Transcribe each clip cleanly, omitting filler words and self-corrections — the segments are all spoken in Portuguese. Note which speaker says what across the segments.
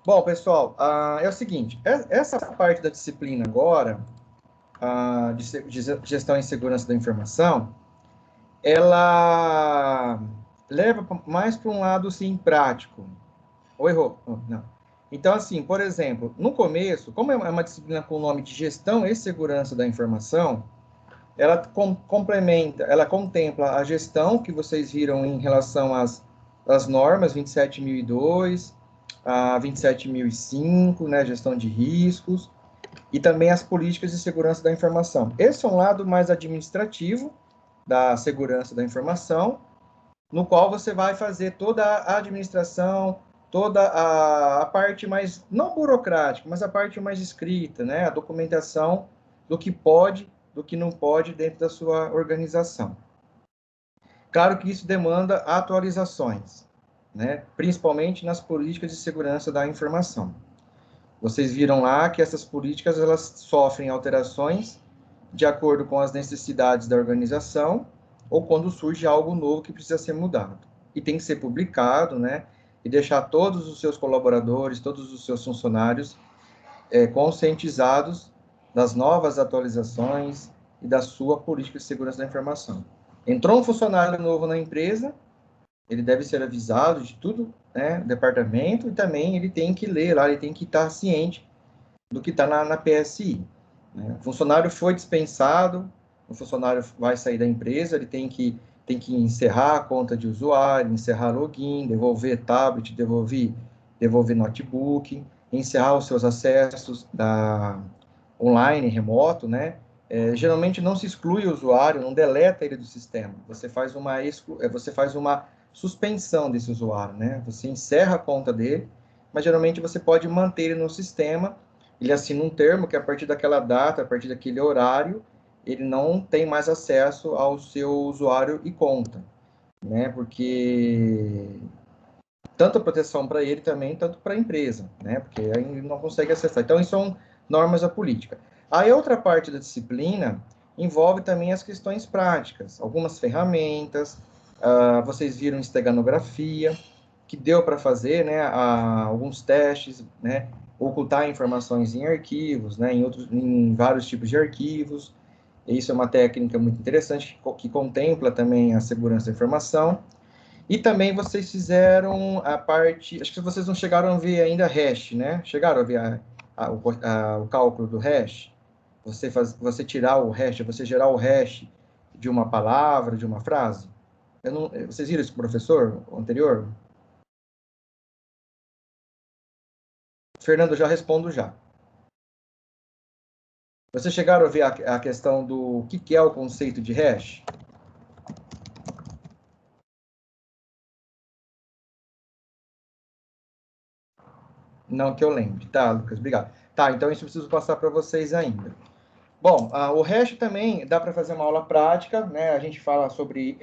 Speaker 1: Bom, pessoal, é o seguinte, essa parte da disciplina agora, de gestão e segurança da informação, ela leva mais para um lado, assim, prático. Ou errou? Não. Então, assim, por exemplo, no começo, como é uma disciplina com o nome de gestão e segurança da informação, ela complementa, ela contempla a gestão que vocês viram em relação às normas 27002, a 27005, né, gestão de riscos, e também as políticas de segurança da informação. Esse é um lado mais administrativo da segurança da informação, no qual você vai fazer toda a administração, toda a parte mais, não burocrática, mas a parte mais escrita, né? A documentação do que pode, do que não pode dentro da sua organização. Claro que isso demanda atualizações, né? Principalmente nas políticas de segurança da informação. Vocês viram lá que essas políticas elas sofrem alterações de acordo com as necessidades da organização ou quando surge algo novo que precisa ser mudado. E tem que ser publicado, né? E deixar todos os seus colaboradores, todos os seus funcionários conscientizados das novas atualizações e da sua política de segurança da informação. Entrou um funcionário novo na empresa, ele deve ser avisado de tudo, né, departamento, e também ele tem que ler lá, ele tem que estar ciente do que está na PSI. Né? O funcionário foi dispensado, o funcionário vai sair da empresa, ele tem que encerrar a conta de usuário, encerrar login, devolver tablet, devolver notebook, encerrar os seus acessos online, remoto, né? Geralmente não se exclui o usuário, não deleta ele do sistema. Você faz uma suspensão desse usuário, né? Você encerra a conta dele, mas geralmente você pode manter ele no sistema. Ele assina um termo que a partir daquela data, a partir daquele horário, ele não tem mais acesso ao seu usuário e conta, né? Porque tanto a proteção para ele também, tanto para a empresa, né? Porque aí ele não consegue acessar. Então, isso são normas da política. Aí, outra parte da disciplina envolve também as questões práticas, algumas ferramentas, vocês viram esteganografia, que deu para fazer, né, alguns testes, né, ocultar informações em arquivos, né, em vários tipos de arquivos. Isso é uma técnica muito interessante que contempla também a segurança da informação. E também vocês fizeram a parte, acho que vocês não chegaram a ver ainda hash, né? Chegaram a ver o cálculo do hash? Você tirar o hash, você gerar o hash de uma palavra, de uma frase? Vocês viram isso com o professor anterior? Fernando, já respondo já. Vocês chegaram a ver a questão do que é o conceito de hash? Não que eu lembre, tá, Lucas? Obrigado. Tá, então isso eu preciso passar para vocês ainda. Bom, o hash também dá para fazer uma aula prática, né? A gente fala sobre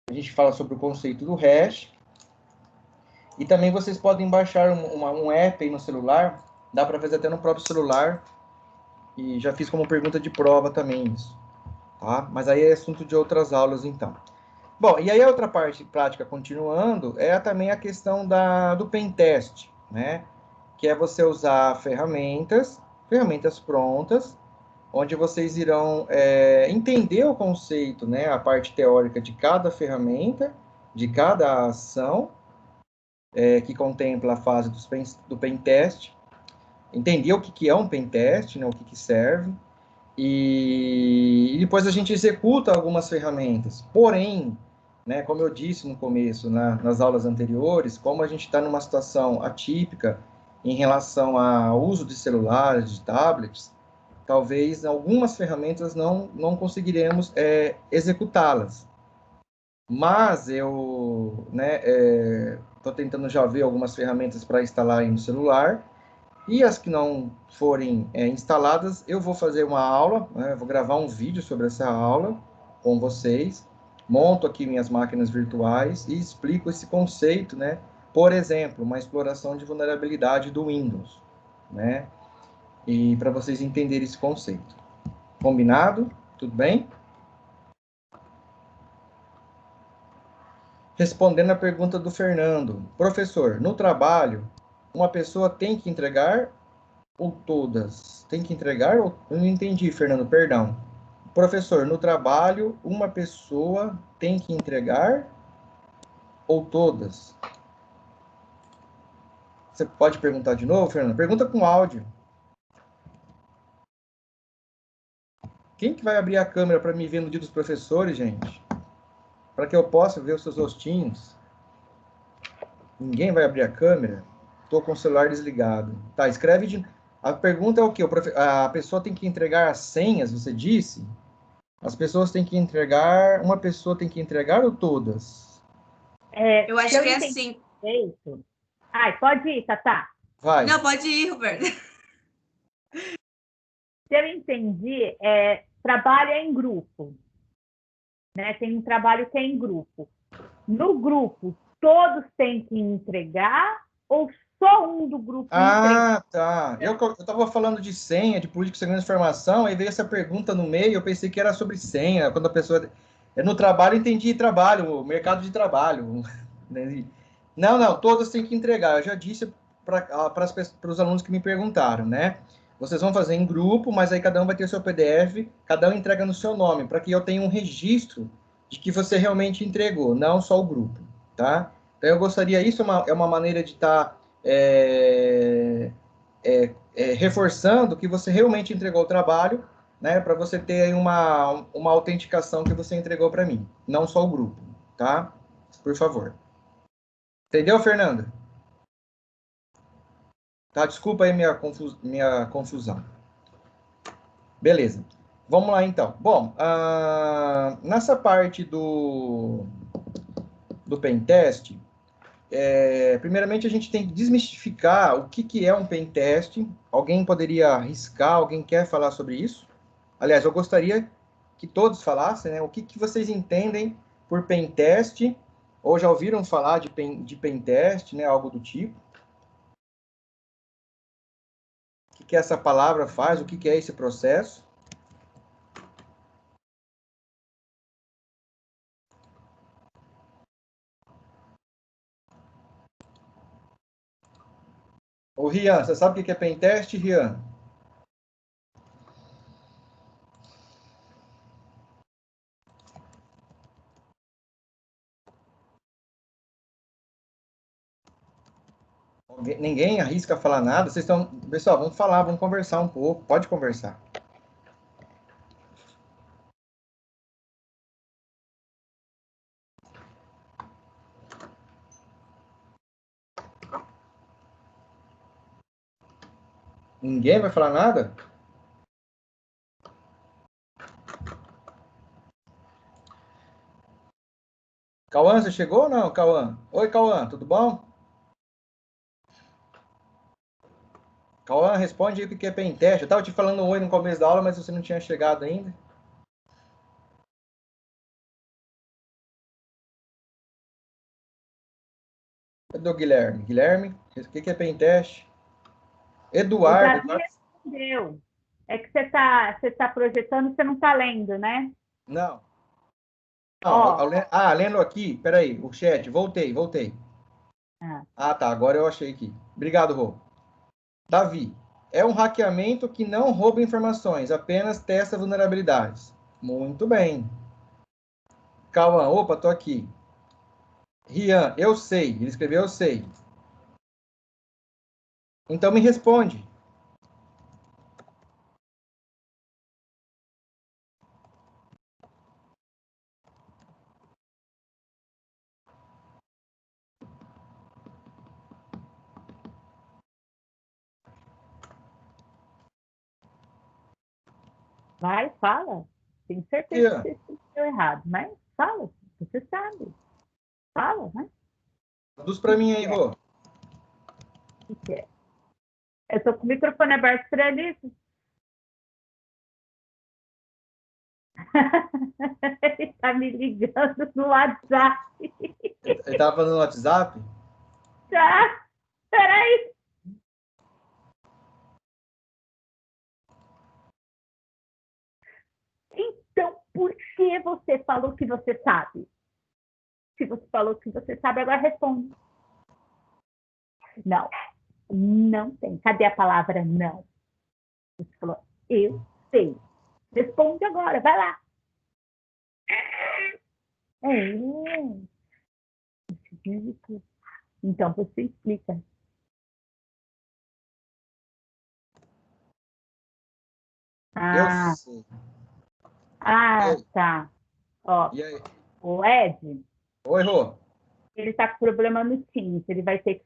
Speaker 1: o conceito do hash. E também vocês podem baixar um app aí no celular, dá para fazer até no próprio celular. E já fiz como pergunta de prova também isso, tá? Mas aí é assunto de outras aulas, então. Bom, e aí a outra parte prática, continuando, é também a questão do pentest, né? Que é você usar ferramentas prontas, onde vocês irão entender o conceito, né? A parte teórica de cada ferramenta, de cada ação, que contempla a fase do pentest, entender o que é um pentest, né? O que serve, e depois a gente executa algumas ferramentas. Porém, né, como eu disse no começo, nas aulas anteriores, como a gente está numa situação atípica em relação ao uso de celulares, de tablets, talvez algumas ferramentas não conseguiremos executá-las. Mas eu estou tentando já ver algumas ferramentas para instalar aí no celular, e as que não forem instaladas, eu vou fazer uma aula, né? Vou gravar um vídeo sobre essa aula com vocês, monto aqui minhas máquinas virtuais e explico esse conceito, né? Por exemplo, uma exploração de vulnerabilidade do Windows, né? E para vocês entenderem esse conceito. Combinado? Tudo bem? respondendo a pergunta do Fernando. Professor, no trabalho, uma pessoa tem que entregar ou todas? Tem que entregar ou... Eu não entendi, Fernando, perdão. Professor, no trabalho, uma pessoa tem que entregar ou todas? Você pode perguntar de novo, Fernando? Pergunta com áudio. Quem que vai abrir a câmera para me ver no dia dos professores, gente? Para que eu possa ver os seus rostinhos? Ninguém vai abrir a câmera? Estou com o celular desligado. Tá, escreve de... A pergunta é o quê? A pessoa tem que entregar as senhas, você disse? As pessoas têm que entregar... Uma pessoa tem que entregar ou todas?
Speaker 2: Eu acho que é assim.
Speaker 3: Direito... Ai, pode ir, Tatá.
Speaker 1: Vai.
Speaker 2: Não, pode ir, Roberto.
Speaker 3: Se eu entendi, trabalho é em grupo. Né? Tem um trabalho que é em grupo. No grupo, todos têm que entregar ou só um do grupo entrega?
Speaker 1: Ah, tá. Eu estava falando de senha, de política de segurança de informação, aí veio essa pergunta no meio, eu pensei que era sobre senha, quando a pessoa... No trabalho, eu entendi trabalho, mercado de trabalho. Não, não, todos têm que entregar. Eu já disse para os alunos que me perguntaram, né? Vocês vão fazer em grupo, mas aí cada um vai ter seu PDF, cada um entrega no seu nome, para que eu tenha um registro de que você realmente entregou, não só o grupo, tá? Então, eu gostaria, isso é uma maneira de estar reforçando que você realmente entregou o trabalho, né, para você ter aí uma autenticação que você entregou para mim, não só o grupo, tá? Por favor. Entendeu, Fernanda? Tá, desculpa aí minha confusão. Beleza. Vamos lá, então. Bom, nessa parte do pentest, primeiramente a gente tem que desmistificar o que é um pentest. Alguém poderia arriscar? Alguém quer falar sobre isso? Aliás, eu gostaria que todos falassem, né? O que vocês entendem por pentest, ou já ouviram falar de pentest, né? Algo do tipo. O que essa palavra faz? O que é esse processo? Ô, Rian, você sabe o que é pentest, Rian? Ninguém arrisca falar nada? Vocês estão... Pessoal, vamos falar, vamos conversar um pouco. Pode conversar. Ninguém vai falar nada? Cauã, você chegou ou não, Cauã? Oi, Cauã, tudo bom? Cauã, responde aí o que é pentest. Eu estava te falando oi no começo da aula, mas você não tinha chegado ainda. Cadê o Guilherme? Guilherme, o que é pentest?
Speaker 3: O
Speaker 1: Eduardo.
Speaker 3: Davi respondeu. É que você tá projetando, você não está lendo, né?
Speaker 1: Não.
Speaker 3: Ó.
Speaker 1: Não, lendo aqui, peraí, o chat, voltei. Ah, tá, agora eu achei aqui. Obrigado, Rô. Davi, é um hackeamento que não rouba informações, apenas testa vulnerabilidades. Muito bem. Cauã, opa, tô aqui. Rian, eu sei. Ele escreveu eu sei. Então me responde.
Speaker 3: Vai, fala. Tenho certeza
Speaker 1: Rian,
Speaker 3: que você escreveu errado, mas fala, você sabe. Fala, né?
Speaker 1: traduz para mim aí, Rô.
Speaker 3: O que é? Eu estou com o microfone aberto para ele. Ele está me ligando no WhatsApp.
Speaker 1: Ele estava falando no WhatsApp?
Speaker 3: Tá, peraí. Então, por que você falou que você sabe? Se você falou que você sabe, agora responde. Não. Não tem. Cadê a palavra não? Você falou, eu sei. Responde agora, vai lá. Então, você explica.
Speaker 1: Eu sei.
Speaker 3: Tá. Ó,
Speaker 1: e aí?
Speaker 3: o Ed,
Speaker 1: Oi, Rô.
Speaker 3: ele tá com problema no Teams. Ele vai ter que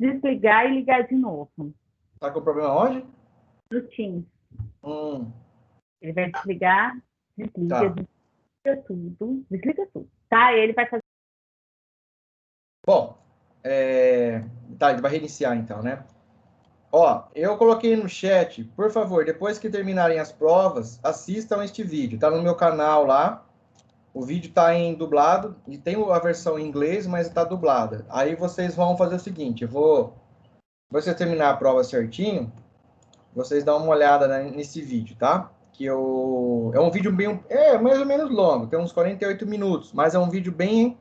Speaker 3: desligar e ligar de novo.
Speaker 1: Tá com problema onde?
Speaker 3: No Teams.
Speaker 1: Hum,
Speaker 3: Ele vai desligar, desliga,
Speaker 1: tá.
Speaker 3: desliga tudo. Tá? Ele vai fazer.
Speaker 1: Bom, tá, ele vai reiniciar então, né? Ó, eu coloquei no chat, por favor, depois que terminarem as provas, assistam este vídeo. Tá no meu canal lá. O vídeo tá em dublado e tem a versão em inglês, mas tá dublada. Aí vocês vão fazer o seguinte, você terminar a prova certinho, vocês dão uma olhada nesse vídeo, tá? É um vídeo mais ou menos longo, tem uns 48 minutos, mas é um vídeo bem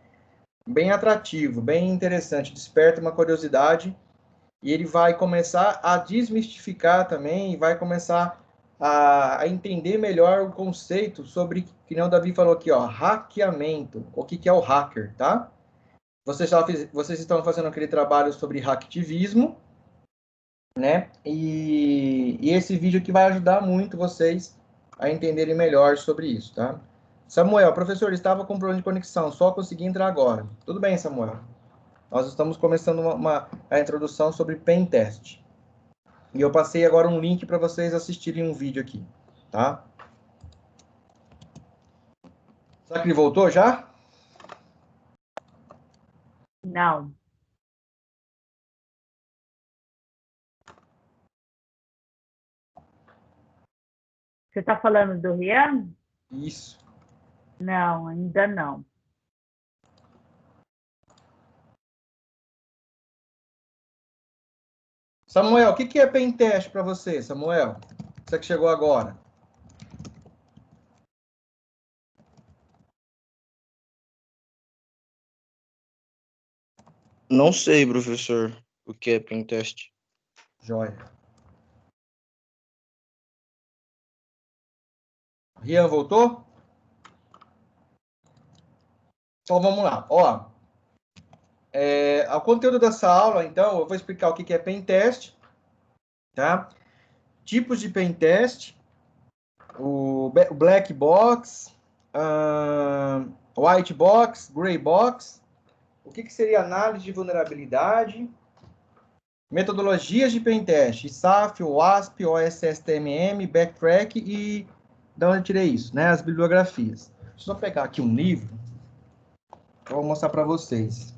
Speaker 1: atrativo, bem interessante, desperta uma curiosidade e ele vai começar a desmistificar também e vai começar a entender melhor o conceito sobre, que nem o Davi falou aqui, ó, hackeamento, o que é o hacker, tá? Vocês estão fazendo aquele trabalho sobre hacktivismo, né? E esse vídeo aqui vai ajudar muito vocês a entenderem melhor sobre isso, tá? Samuel, professor, estava com problema de conexão, só consegui entrar agora. Tudo bem, Samuel. Nós estamos começando a introdução sobre pen test. E eu passei agora um link para vocês assistirem um vídeo aqui, tá? Será que ele voltou já?
Speaker 3: Não. Você está falando do Rian?
Speaker 1: Isso.
Speaker 3: Não, ainda não.
Speaker 1: Samuel, o que é pen test para você, Samuel? Você que chegou agora.
Speaker 4: Não sei, professor, o que é pentest.
Speaker 1: Joia. Rian voltou? Então vamos lá. Ó, o conteúdo dessa aula, então, eu vou explicar o que é pen test, tá? Tipos de pen test, o black box, white box, gray box, o que seria análise de vulnerabilidade, metodologias de pen test, SAF, WASP, OSSTMM, Backtrack e da onde eu tirei isso, né? As bibliografias. Deixa eu só pegar aqui um livro, eu vou mostrar para vocês.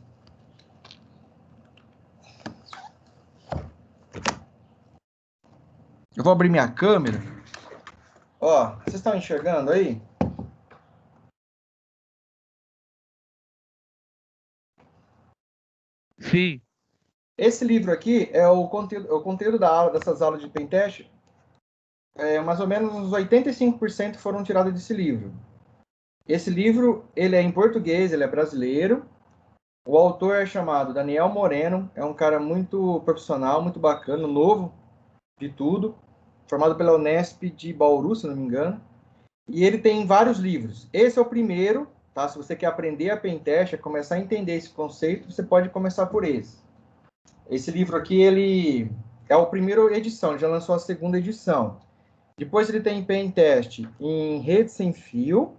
Speaker 1: Eu vou abrir minha câmera. Ó, vocês estão enxergando aí?
Speaker 5: Sim.
Speaker 1: Esse livro aqui é o conteúdo da aula, dessas aulas de pentest. Mais ou menos uns 85% foram tirados desse livro. Esse livro, ele é em português, ele é brasileiro. O autor é chamado Daniel Moreno, é um cara muito profissional, muito bacana, novo de tudo, formado pela Unesp de Bauru, se não me engano. E ele tem vários livros. Esse é o primeiro, tá? Se você quer aprender a pentest, começar a entender esse conceito, você pode começar por esse. Esse livro aqui, ele é a primeira edição, ele já lançou a segunda edição. Depois ele tem pen test em rede sem fio.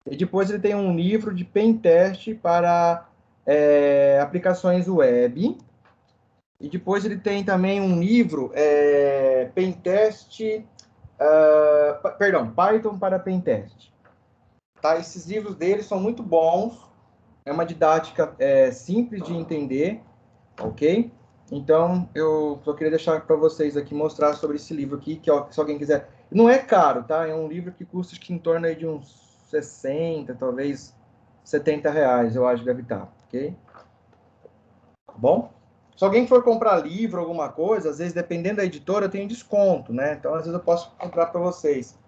Speaker 1: E depois ele tem um livro de pen test para aplicações web. E depois ele tem também um livro, pen test, Python para pen test. Tá? Esses livros dele são muito bons. É uma didática simples de entender, ok? Então, eu só queria deixar para vocês aqui, mostrar sobre esse livro aqui, que ó, se alguém quiser... Não é caro, tá? É um livro que custa em torno aí de uns 60, talvez 70 reais, eu acho que deve estar, ok? Tá bom? Se alguém for comprar livro, alguma coisa, às vezes, dependendo da editora, tem desconto, né? Então, às vezes, eu posso comprar para vocês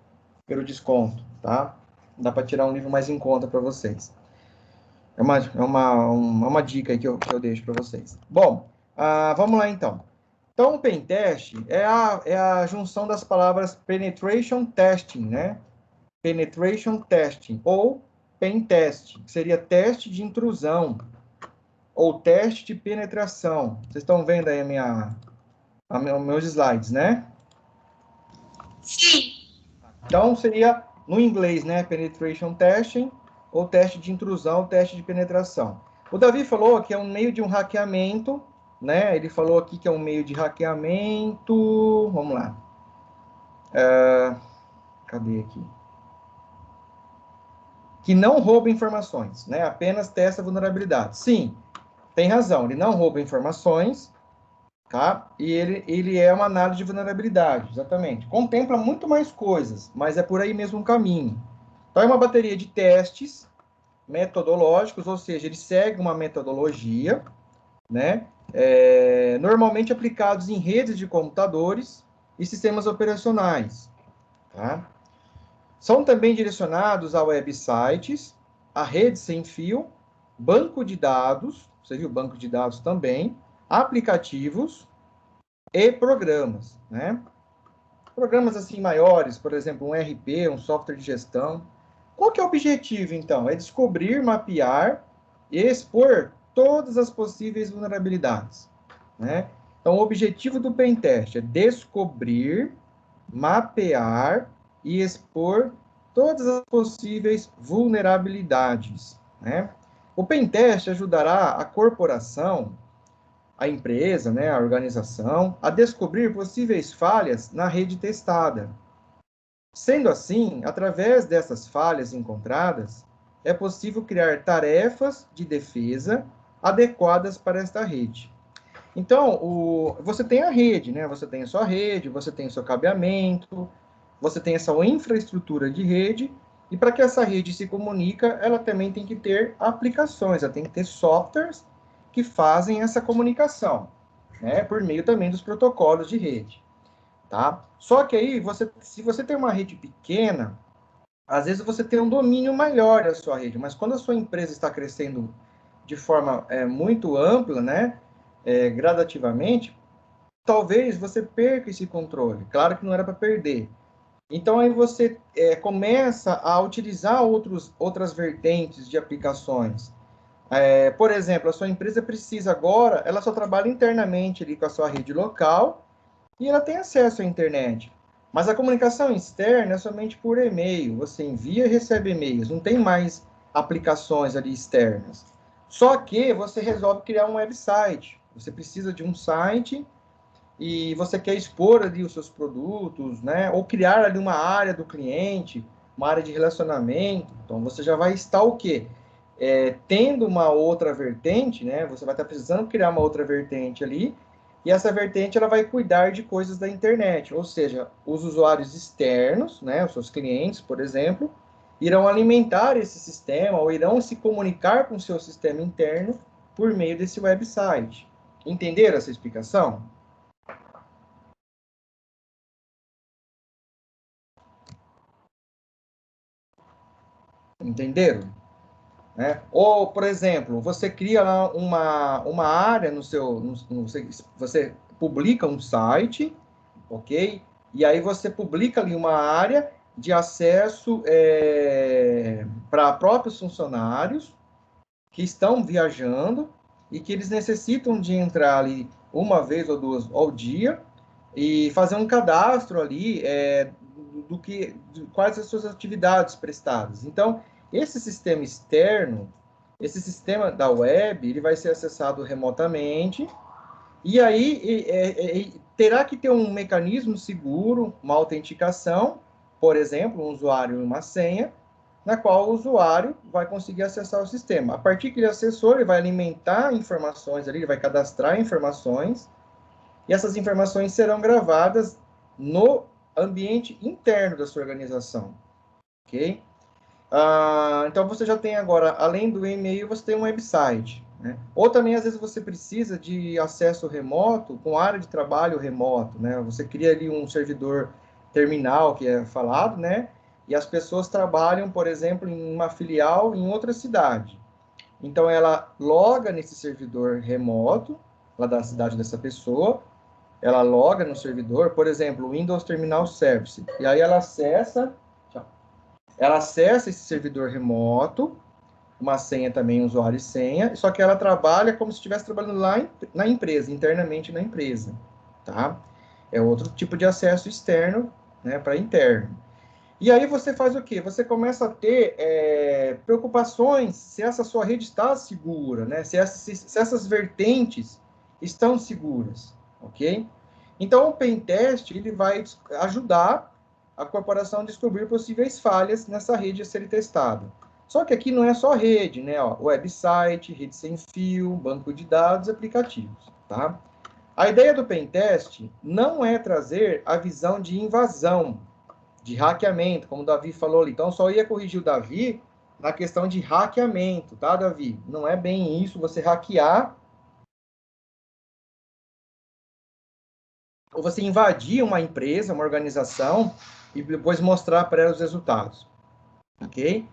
Speaker 1: pelo desconto, tá? Dá para tirar um livro mais em conta para vocês. É uma dica aí que eu deixo para vocês. Bom, vamos lá então. Então, o pentest é a junção das palavras penetration testing, né? Penetration testing, ou pentest, que seria teste de intrusão, ou teste de penetração. Vocês estão vendo aí meus slides, né?
Speaker 2: Sim.
Speaker 1: Então, seria, no inglês, né? Penetration testing, ou teste de intrusão, teste de penetração. O Davi falou que é um meio de um hackeamento, né? Ele falou aqui que é um meio de hackeamento. Vamos lá. Cadê aqui? Que não rouba informações, né? Apenas testa vulnerabilidade. Sim, tem razão. Ele não rouba informações, tá? E ele é uma análise de vulnerabilidade, exatamente. Contempla muito mais coisas, mas é por aí mesmo um caminho. Então, é uma bateria de testes metodológicos, ou seja, ele segue uma metodologia, né? Normalmente aplicados em redes de computadores e sistemas operacionais, tá? São também direcionados a websites, a rede sem fio, banco de dados, você viu banco de dados também, aplicativos e programas, né? Programas assim maiores, por exemplo, um RP, um software de gestão. Qual que é o objetivo, então? É descobrir, mapear e expor todas as possíveis vulnerabilidades, né? Então, o objetivo do pentest é descobrir, mapear e expor todas as possíveis vulnerabilidades, né? O pentest ajudará a corporação, a empresa, né, a organização, a descobrir possíveis falhas na rede testada. Sendo assim, através dessas falhas encontradas, é possível criar tarefas de defesa adequadas para esta rede. Então, você tem a rede, né? Você tem a sua rede, você tem o seu cabeamento, você tem essa infraestrutura de rede, e para que essa rede se comunica, ela também tem que ter aplicações, ela tem que ter softwares que fazem essa comunicação, né? Por meio também dos protocolos de rede, tá? Só que aí, se você tem uma rede pequena, às vezes você tem um domínio maior da sua rede, mas quando a sua empresa está crescendo de forma muito ampla, né? Gradativamente, talvez você perca esse controle. Claro que não era para perder. Então, aí você começa a utilizar outras vertentes de aplicações. Por exemplo, a sua empresa precisa agora, ela só trabalha internamente ali com a sua rede local e ela tem acesso à internet. Mas a comunicação externa é somente por e-mail. Você envia e recebe e-mails. Não tem mais aplicações ali externas. Só que você resolve criar um website. Você precisa de um site e você quer expor ali os seus produtos, né? Ou criar ali uma área do cliente, uma área de relacionamento. Então, você já vai estar o quê? Tendo uma outra vertente, né? Você vai estar precisando criar uma outra vertente ali, e essa vertente ela vai cuidar de coisas da internet, ou seja, os usuários externos, né? Os seus clientes, por exemplo, irão alimentar esse sistema ou irão se comunicar com o seu sistema interno por meio desse website. Entenderam essa explicação? Entenderam? Né? Ou, por exemplo, você cria lá uma área no seu... você publica um site, ok? E aí você publica ali uma área de acesso para próprios funcionários que estão viajando e que eles necessitam de entrar ali uma vez ou duas ao dia e fazer um cadastro ali de quais as suas atividades prestadas. Então, esse sistema externo, esse sistema da web, ele vai ser acessado remotamente e aí terá que ter um mecanismo seguro, uma autenticação, por exemplo, um usuário e uma senha, na qual o usuário vai conseguir acessar o sistema. A partir que ele acessou, ele vai alimentar informações ali, ele vai cadastrar informações, e essas informações serão gravadas no ambiente interno da sua organização, ok? Então, você já tem agora, além do e-mail, você tem um website, né? Ou também, às vezes, você precisa de acesso remoto, com área de trabalho remoto, né? Você cria ali um servidor terminal, que é falado, né? E as pessoas trabalham, por exemplo, em uma filial em outra cidade. Então, ela loga nesse servidor remoto, lá da cidade dessa pessoa, ela loga no servidor, por exemplo, Windows Terminal Service, e aí ela acessa esse servidor remoto, uma senha também, usuário e senha, só que ela trabalha como se estivesse trabalhando lá na empresa, internamente na empresa, tá? É outro tipo de acesso externo, né, para interno. E aí você faz o quê? Você começa a ter preocupações se essa sua rede está segura, né? Se essas vertentes estão seguras, ok? Então, o pentest ele vai ajudar a corporação a descobrir possíveis falhas nessa rede a ser testada. Só que aqui não é só rede, né? Ó, website, rede sem fio, banco de dados, aplicativos, tá? A ideia do pentest não é trazer a visão de invasão, de hackeamento, como o Davi falou ali. Então, só ia corrigir o Davi na questão de hackeamento, tá, Davi? Não é bem isso, você hackear ou você invadir uma empresa, uma organização, e depois mostrar para ela os resultados, ok?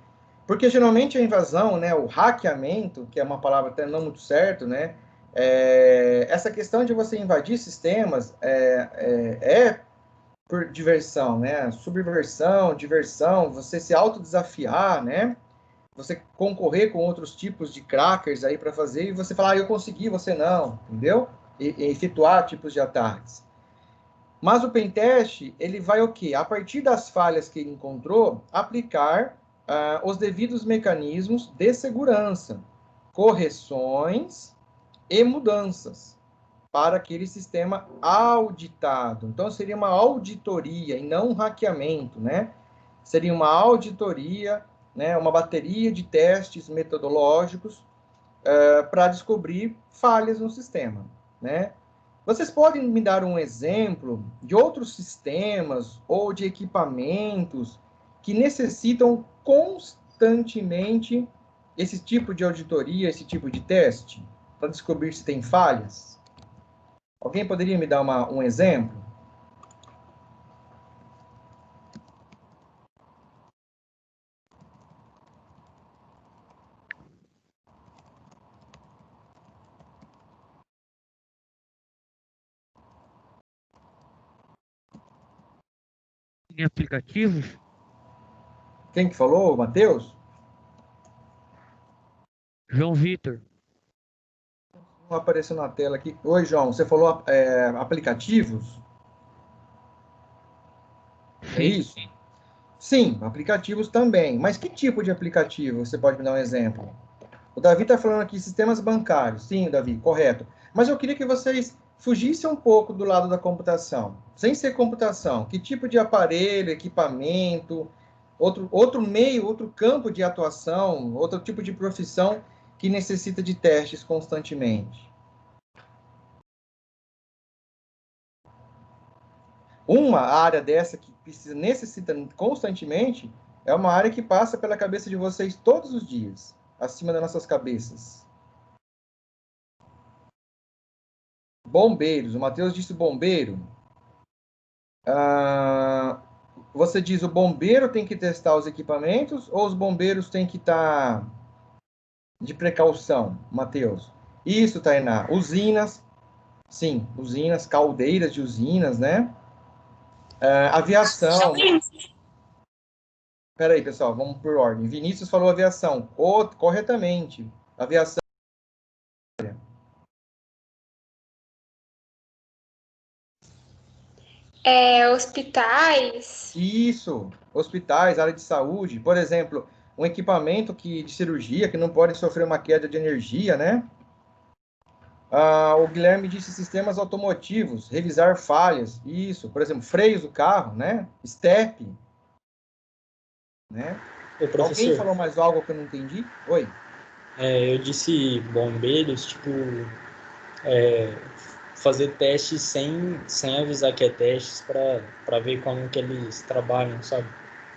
Speaker 1: Porque, geralmente, a invasão, né, o hackeamento, que é uma palavra até não muito certa, né, essa questão de você invadir sistemas por diversão, né? Subversão, diversão, você se autodesafiar, né? Você concorrer com outros tipos de crackers aí para fazer e você falar, eu consegui, você não, entendeu? E efetuar tipos de ataques. Mas o pentest, ele vai o quê? A partir das falhas que ele encontrou, aplicar os devidos mecanismos de segurança, correções e mudanças para aquele sistema auditado. Então, seria uma auditoria e não um hackeamento, né? Seria uma auditoria, né? Uma bateria de testes metodológicos para descobrir falhas no sistema, né? Vocês podem me dar um exemplo de outros sistemas ou de equipamentos que necessitam constantemente esse tipo de auditoria, esse tipo de teste, para descobrir se tem falhas? Alguém poderia me dar um exemplo?
Speaker 5: Em aplicativos?
Speaker 1: Quem que falou? Matheus?
Speaker 5: João Vitor.
Speaker 1: Não apareceu na tela aqui. Oi, João. Você falou aplicativos? É
Speaker 5: Sim.
Speaker 1: isso? Sim, aplicativos também. Mas que tipo de aplicativo? Você pode me dar um exemplo? O Davi está falando aqui sistemas bancários. Sim, Davi, correto. Mas eu queria que vocês fugissem um pouco do lado da computação. Sem ser computação, que tipo de aparelho, equipamento, outro meio, outro campo de atuação, outro tipo de profissão que necessita de testes constantemente? Uma área dessa que necessita constantemente é uma área que passa pela cabeça de vocês todos os dias, acima das nossas cabeças. Bombeiros. O Matheus disse bombeiro. Você diz o bombeiro tem que testar os equipamentos ou os bombeiros têm que estar de precaução, Matheus? Isso, Tainá. Usinas. Sim, usinas, caldeiras de usinas, né? Aviação. Espera aí, pessoal, vamos por ordem. Vinícius falou aviação. Corretamente. Aviação.
Speaker 2: Hospitais.
Speaker 1: Isso. Hospitais, área de saúde. Por exemplo, um equipamento de cirurgia que não pode sofrer uma queda de energia, né? O Guilherme disse sistemas automotivos, revisar falhas. Isso. Por exemplo, freios do carro, né? Step. Né?
Speaker 6: Ô, professor,
Speaker 1: Alguém falou mais algo que eu não entendi? Oi.
Speaker 6: eu disse bombeiros, tipo, fazer testes sem avisar que é testes para ver como que eles trabalham, sabe?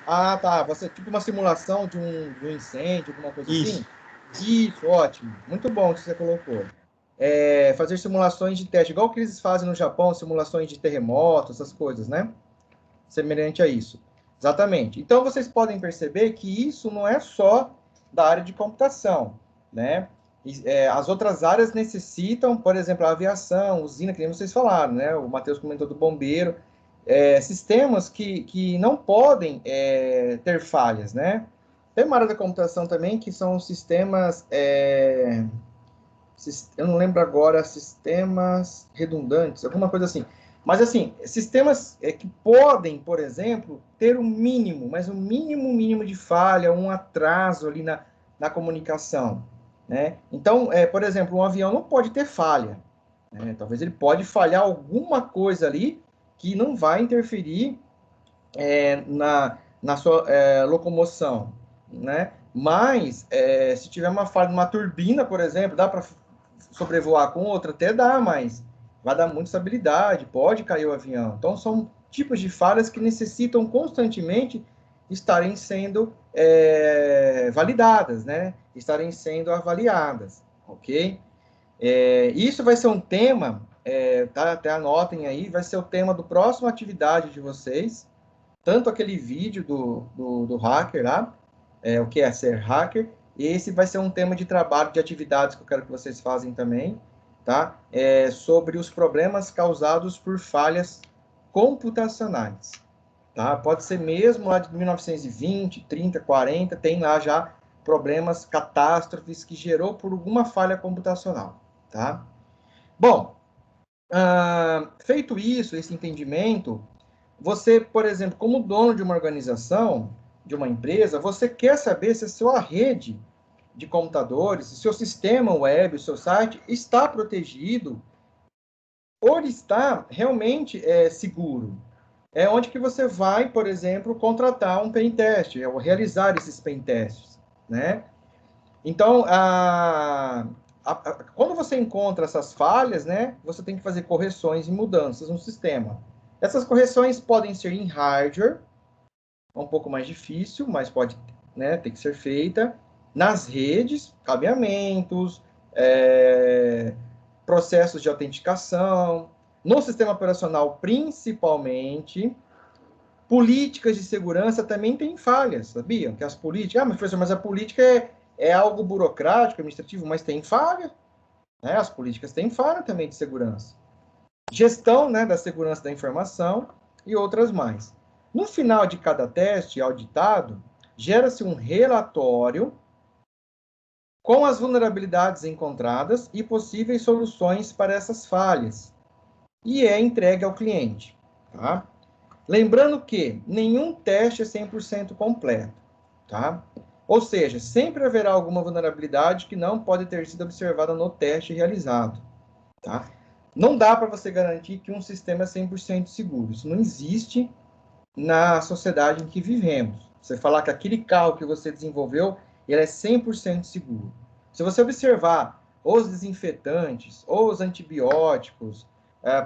Speaker 1: Ah, tá. Você tipo uma simulação de um incêndio, alguma coisa
Speaker 6: Isso.
Speaker 1: assim? Isso, ótimo. Muito bom que você colocou. Fazer simulações de teste, igual que eles fazem no Japão, simulações de terremoto, essas coisas, né? Semelhante a isso. Exatamente. Então, vocês podem perceber que isso não é só da área de computação. né? As outras áreas necessitam, por exemplo, a aviação, usina, que nem vocês falaram, né? O Matheus comentou do bombeiro, sistemas que não podem ter falhas, né? Tem uma área da computação também que são sistemas, eu não lembro agora, sistemas redundantes, alguma coisa assim. Mas, assim, sistemas que podem, por exemplo, ter um mínimo, mas um mínimo de falha, um atraso ali na comunicação, né? Então, por exemplo, um avião não pode ter falha, né? Talvez ele pode falhar alguma coisa ali que não vai interferir na sua locomoção, né? Mas, se tiver uma falha numa turbina, por exemplo, dá para sobrevoar com outra? Até dá, mas vai dar muita estabilidade, pode cair o avião. Então, são tipos de falhas que necessitam constantemente estarem sendo validadas, né? Estarem sendo avaliadas, ok? Isso vai ser um tema, tá? Até anotem aí, vai ser o tema do próximo atividade de vocês, tanto aquele vídeo do hacker lá, o que é ser hacker, e esse vai ser um tema de trabalho, de atividades que eu quero que vocês façam também, tá? Sobre os problemas causados por falhas computacionais, tá? Pode ser mesmo lá de 1920, 30, 40, tem lá já problemas, catástrofes que gerou por alguma falha computacional, tá? Bom, feito isso, esse entendimento, você, por exemplo, como dono de uma organização, de uma empresa, você quer saber se a sua rede de computadores, se o seu sistema web, o seu site está protegido ou ele está realmente seguro. É onde que você vai, por exemplo, contratar um pen test, ou realizar esses pen tests, né? Então, quando você encontra essas falhas, né, você tem que fazer correções e mudanças no sistema. Essas correções podem ser em hardware, um pouco mais difícil, mas pode, né, ter que ser feita. Nas redes, cabeamentos, processos de autenticação, no sistema operacional principalmente, políticas de segurança também têm falhas, sabiam? Que as políticas, mas professor, mas a política é algo burocrático, administrativo, mas tem falha, né? As políticas têm falha também de segurança. Gestão, né, da segurança da informação e outras mais. No final de cada teste auditado, gera-se um relatório com as vulnerabilidades encontradas e possíveis soluções para essas falhas, e é entregue ao cliente, tá? Lembrando que nenhum teste é 100% completo, tá? Ou seja, sempre haverá alguma vulnerabilidade que não pode ter sido observada no teste realizado, tá? Não dá para você garantir que um sistema é 100% seguro. Isso não existe na sociedade em que vivemos. Você falar que aquele carro que você desenvolveu, ele é 100% seguro. Se você observar os desinfetantes, ou os antibióticos,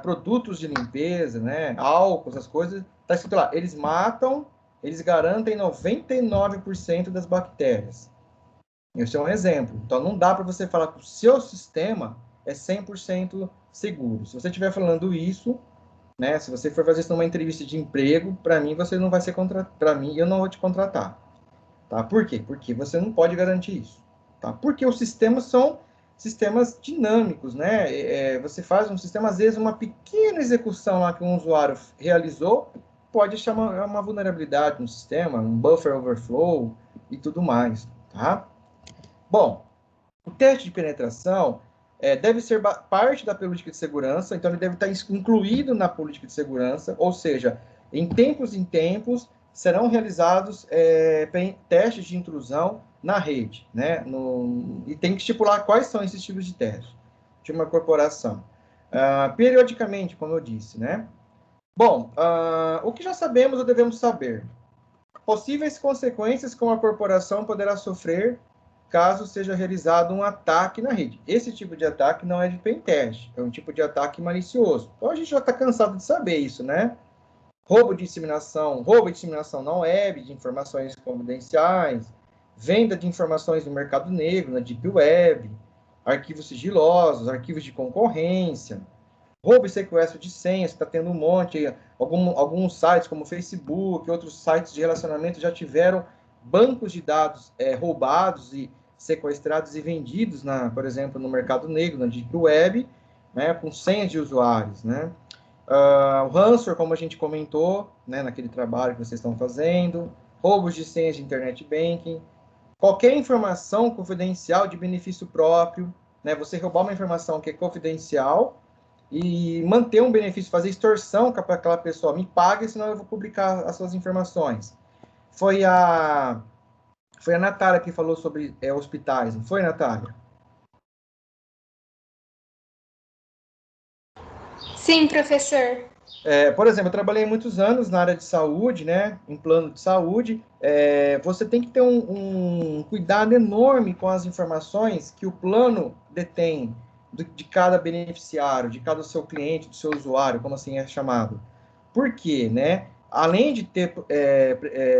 Speaker 1: produtos de limpeza, né, álcool, essas coisas, está escrito lá, eles matam, eles garantem 99% das bactérias. Esse é um exemplo. Então, não dá para você falar que o seu sistema é 100% seguro. Se você estiver falando isso, né, se você for fazer isso numa entrevista de emprego, para mim, você não vai ser contratado. Para mim, eu não vou te contratar. Tá? Por quê? Porque você não pode garantir isso. Tá? Porque os sistemas são sistemas dinâmicos, né? Você faz um sistema, às vezes, uma pequena execução lá que um usuário realizou, pode chamar uma vulnerabilidade no sistema, um buffer overflow e tudo mais, tá? Bom, o teste de penetração deve ser parte da política de segurança, então ele deve estar incluído na política de segurança, ou seja, em tempos serão realizados testes de intrusão na rede, né? E tem que estipular quais são esses tipos de testes de uma corporação. Periodicamente, como eu disse, né? Bom, o que já sabemos ou devemos saber? Possíveis consequências que uma corporação poderá sofrer caso seja realizado um ataque na rede. Esse tipo de ataque não é de pen test, é um tipo de ataque malicioso. Então, a gente já está cansado de saber isso, né? Roubo de disseminação na web, de informações confidenciais, venda de informações no mercado negro, na Deep Web, arquivos sigilosos, arquivos de concorrência, roubo e sequestro de senhas, está tendo um monte, alguns sites como Facebook, outros sites de relacionamento já tiveram bancos de dados roubados e sequestrados e vendidos, por exemplo, no mercado negro, na Deep Web, né, com senhas de usuários, né? O ransomware, como a gente comentou, né, naquele trabalho que vocês estão fazendo, roubos de senhas de internet banking, qualquer informação confidencial de benefício próprio, né, você roubar uma informação que é confidencial e manter um benefício, fazer extorsão para aquela pessoa, me pague, senão eu vou publicar as suas informações. Foi a Natália que falou sobre hospitais, não foi, Natália?
Speaker 2: Sim, professor.
Speaker 1: Por exemplo, eu trabalhei muitos anos na área de saúde, né, em plano de saúde. Você tem que ter um cuidado enorme com as informações que o plano detém de cada beneficiário, de cada seu cliente, do seu usuário, como assim é chamado. Por quê, né? Além de ter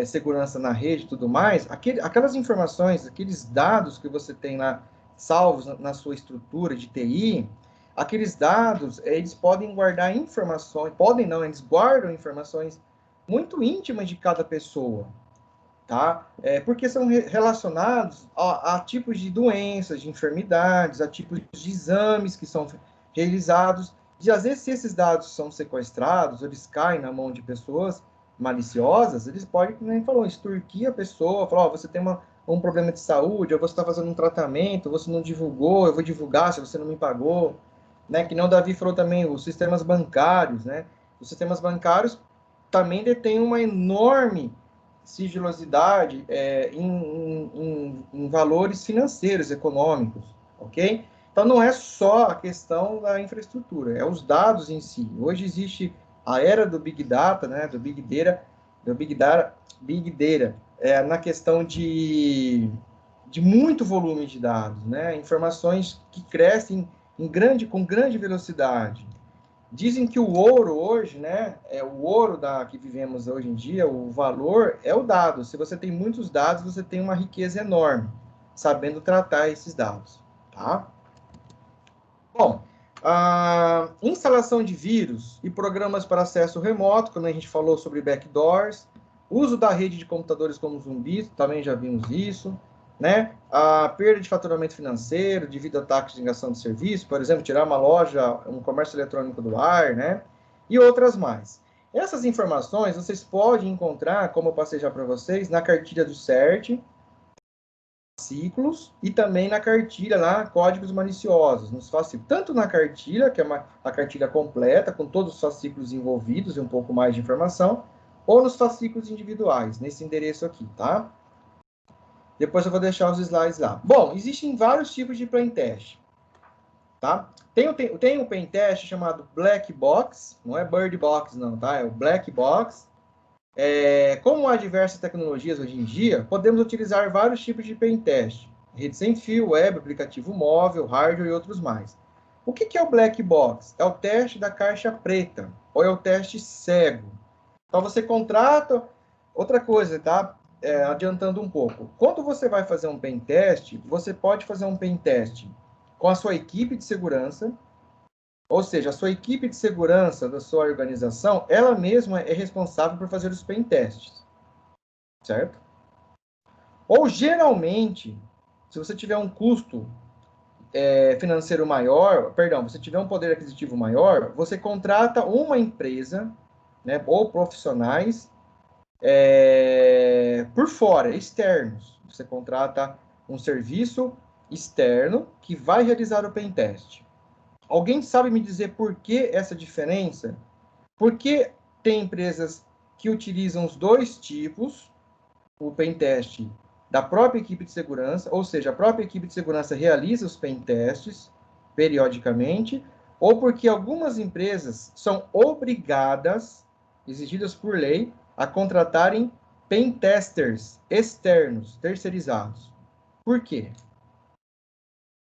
Speaker 1: segurança na rede e tudo mais, aquelas informações, aqueles dados que você tem lá salvos na sua estrutura de TI, aqueles dados, eles podem guardar informações, podem não, eles guardam informações muito íntimas de cada pessoa, tá? Porque são relacionados a tipos de doenças, de enfermidades, a tipos de exames que são realizados. E às vezes, se esses dados são sequestrados, ou eles caem na mão de pessoas maliciosas, eles podem, como a gente falou, extorquir a pessoa, falar, você tem um problema de saúde, ou você está fazendo um tratamento, você não divulgou, eu vou divulgar se você não me pagou, né? Que nem o Davi falou também, os sistemas bancários, né? Os sistemas bancários também detêm uma enorme sigilosidade em valores financeiros, econômicos, ok? Então, não é só a questão da infraestrutura, é os dados em si. Hoje existe a era do Big Data, né, do Big Data, na questão de muito volume de dados, né, informações que crescem com grande velocidade. Dizem que o ouro hoje, né, o ouro que vivemos hoje em dia, o valor é o dado. Se você tem muitos dados, você tem uma riqueza enorme, sabendo tratar esses dados, tá? Bom, a instalação de vírus e programas para acesso remoto, quando a gente falou sobre backdoors, uso da rede de computadores como zumbis, também já vimos isso, né? A perda de faturamento financeiro devido a ataques de negação de serviço, por exemplo, tirar uma loja, um comércio eletrônico do ar, né? E outras mais. Essas informações vocês podem encontrar, como eu passei já para vocês, na cartilha do CERT, fascículos, e também na cartilha lá, códigos maliciosos, nos fascículos, tanto na cartilha, que é a cartilha completa, com todos os fascículos envolvidos e um pouco mais de informação, ou nos fascículos individuais, nesse endereço aqui, tá? Depois eu vou deixar os slides lá. Bom, existem vários tipos de pen test, tá? Tem um pen test chamado Black Box, não é Bird Box não, tá? É o Black Box. Como há diversas tecnologias hoje em dia, podemos utilizar vários tipos de pen test. Rede sem fio, web, aplicativo móvel, hardware e outros mais. O que é o Black Box? É o teste da caixa preta, ou é o teste cego. Então, você contrata... Outra coisa, tá? Adiantando um pouco. Quando você vai fazer um pen test, você pode fazer um pen test com a sua equipe de segurança, ou seja, a sua equipe de segurança da sua organização, ela mesma é responsável por fazer os pen tests, certo? Ou, geralmente, se você tiver um custo financeiro maior, perdão, você tiver um poder aquisitivo maior, você contrata uma empresa, né, ou profissionais por fora, externos. Você contrata um serviço externo que vai realizar o pen test. Alguém sabe me dizer por que essa diferença? Por que tem empresas que utilizam os dois tipos, o pen test da própria equipe de segurança, ou seja, a própria equipe de segurança realiza os pen tests periodicamente, ou porque algumas empresas são obrigadas, exigidas por lei, a contratarem pen testers externos, terceirizados. Por quê?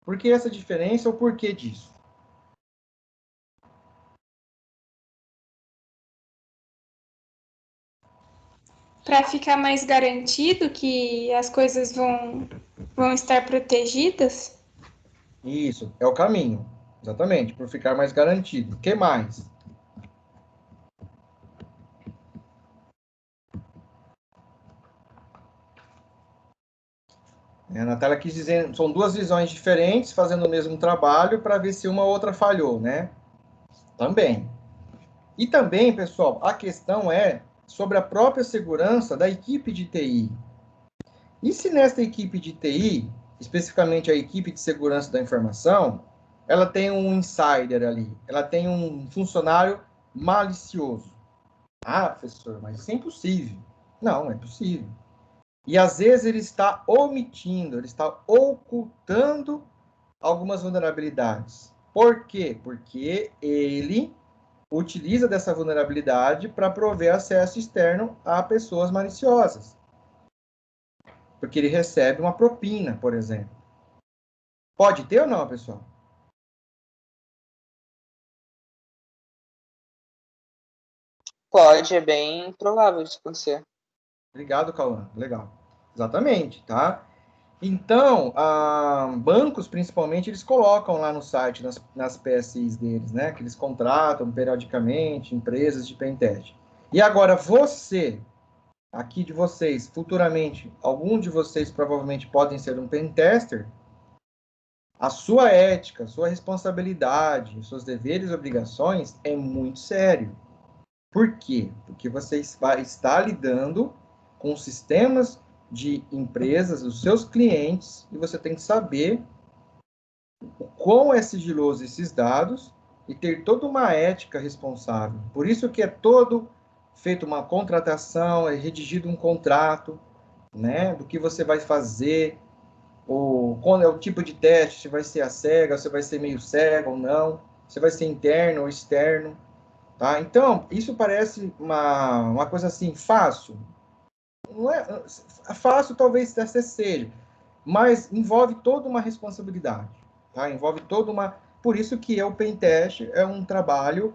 Speaker 1: Por que essa diferença ou por que disso?
Speaker 2: Para ficar mais garantido que as coisas vão estar protegidas?
Speaker 1: Isso, é o caminho. Exatamente, por ficar mais garantido. O que mais? A Natália quis dizer, são duas visões diferentes fazendo o mesmo trabalho para ver se uma ou outra falhou, né? Também. E também, pessoal, a questão é sobre a própria segurança da equipe de TI. E se nesta equipe de TI, especificamente a equipe de segurança da informação, ela tem um insider ali, ela tem um funcionário malicioso. Ah, professor, mas isso é impossível. Não, é possível. E às vezes ele está omitindo, ele está ocultando algumas vulnerabilidades. Por quê? Porque ele utiliza dessa vulnerabilidade para prover acesso externo a pessoas maliciosas. Porque ele recebe uma propina, por exemplo. Pode ter ou não, pessoal?
Speaker 7: Pode, é bem provável isso acontecer.
Speaker 1: Obrigado, Cauã. Legal. Exatamente, tá? Então, bancos, principalmente, eles colocam lá no site, nas PSIs deles, né? Que eles contratam periodicamente, empresas de pentest. E agora, você, aqui de vocês, futuramente, algum de vocês provavelmente podem ser um pentester, a sua ética, a sua responsabilidade, os seus deveres e obrigações é muito sério. Por quê? Porque você vai estar lidando com sistemas de empresas, os seus clientes, e você tem que saber o quão é sigiloso esses dados e ter toda uma ética responsável. Por isso que é todo feito uma contratação, é redigido um contrato, né, do que você vai fazer, ou quando é o tipo de teste, se vai ser a cega, se vai ser meio cego ou não, se vai ser interno ou externo, tá? Então, isso parece uma coisa assim, fácil. Não é fácil, talvez seja, mas envolve toda uma responsabilidade, tá? Envolve toda uma... Por isso que o pentest é um trabalho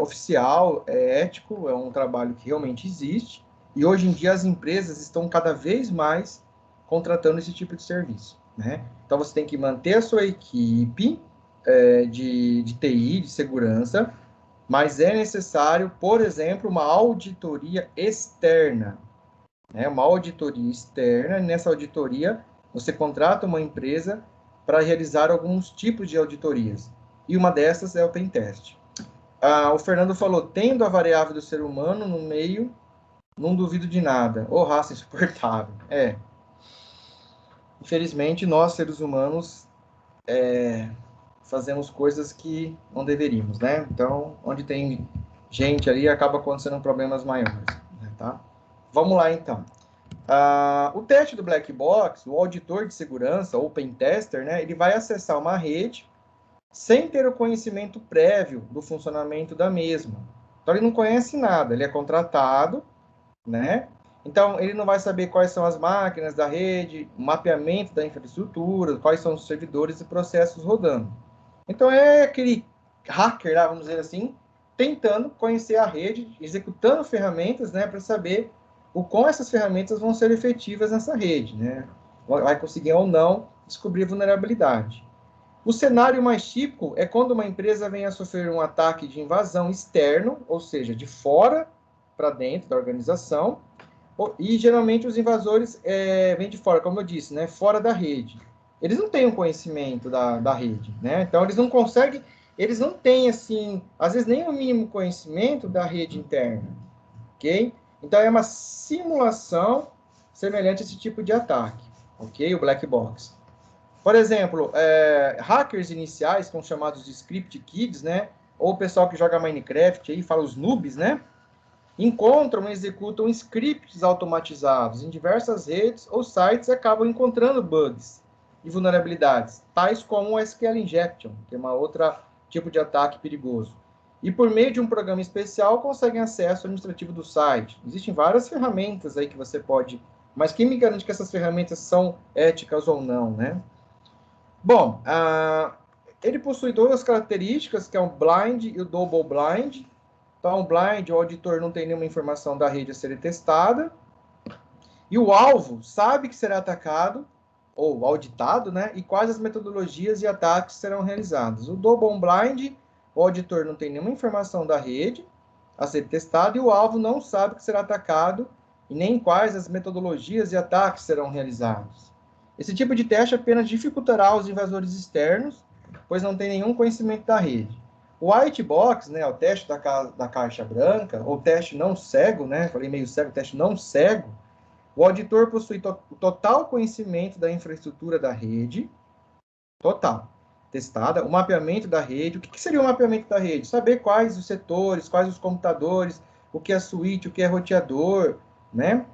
Speaker 1: oficial, ético, é um trabalho que realmente existe, e hoje em dia as empresas estão cada vez mais contratando esse tipo de serviço, né? Então, você tem que manter a sua equipe de TI, de segurança, mas é necessário, por exemplo, uma auditoria externa, né? Uma auditoria externa. Nessa auditoria, você contrata uma empresa para realizar alguns tipos de auditorias. E uma dessas é o pentest. O Fernando falou, tendo a variável do ser humano no meio, não duvido de nada. Ô, raça insuportável. Infelizmente, nós, seres humanos, fazemos coisas que não deveríamos, né? Então, onde tem gente ali, acaba acontecendo problemas maiores, né, tá? Vamos lá, então. O teste do Black Box, o auditor de segurança, ou pentester, né, ele vai acessar uma rede sem ter o conhecimento prévio do funcionamento da mesma. Então, ele não conhece nada, ele é contratado, né? Então, ele não vai saber quais são as máquinas da rede, o mapeamento da infraestrutura, quais são os servidores e processos rodando. Então, é aquele hacker, lá, vamos dizer assim, tentando conhecer a rede, executando ferramentas, né, para saber o quão essas ferramentas vão ser efetivas nessa rede, né? Vai conseguir ou não descobrir vulnerabilidade. O cenário mais típico é quando uma empresa vem a sofrer um ataque de invasão externo, ou seja, de fora para dentro da organização, e geralmente os invasores vêm de fora, como eu disse, né, fora da rede. Eles não têm um conhecimento da rede, né? Então, eles não conseguem, eles não têm, assim, às vezes nem o mínimo conhecimento da rede interna, ok? Então, é uma simulação semelhante a esse tipo de ataque, ok? O Black Box. Por exemplo, hackers iniciais, que são chamados de script kids, né? Ou o pessoal que joga Minecraft, aí fala os noobs, né? Encontram e executam scripts automatizados em diversas redes ou sites e acabam encontrando bugs e vulnerabilidades, tais como o SQL Injection, que é uma outra tipo de ataque perigoso. E por meio de um programa especial, conseguem acesso administrativo do site. Existem várias ferramentas aí que você pode... Mas quem me garante que essas ferramentas são éticas ou não, né? Bom, ele possui duas características, que é o blind e o double blind. Então, o blind, o auditor não tem nenhuma informação da rede a ser testada. E o alvo sabe que será atacado, ou auditado, né? E quais as metodologias e ataques serão realizados. O double blind, o auditor não tem nenhuma informação da rede a ser testada, e o alvo não sabe que será atacado, e nem quais as metodologias e ataques serão realizados. Esse tipo de teste apenas dificultará os invasores externos, pois não tem nenhum conhecimento da rede. O white box, né, o teste da caixa branca, ou teste não cego, né, falei meio cego, teste não cego, o auditor possui total conhecimento da infraestrutura da rede, total, testada, o mapeamento da rede. O que seria o mapeamento da rede? Saber quais os setores, quais os computadores, o que é suíte, o que é roteador, né?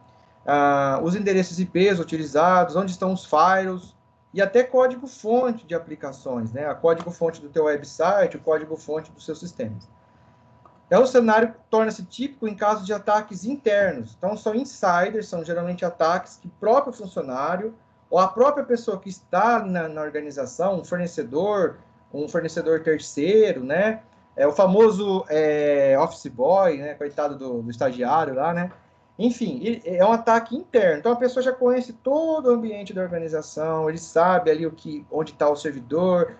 Speaker 1: Os endereços IPs utilizados, onde estão os firewalls, e até código-fonte de aplicações, né? A código-fonte do teu website, o código-fonte dos seus sistemas. O cenário torna-se típico em casos de ataques internos. Então, são insiders, são geralmente ataques que o próprio funcionário ou a própria pessoa que está na organização, um fornecedor terceiro, né? O famoso office boy, né? Coitado do estagiário lá, né? Enfim, é um ataque interno. Então, a pessoa já conhece todo o ambiente da organização, ele sabe ali onde está o servidor,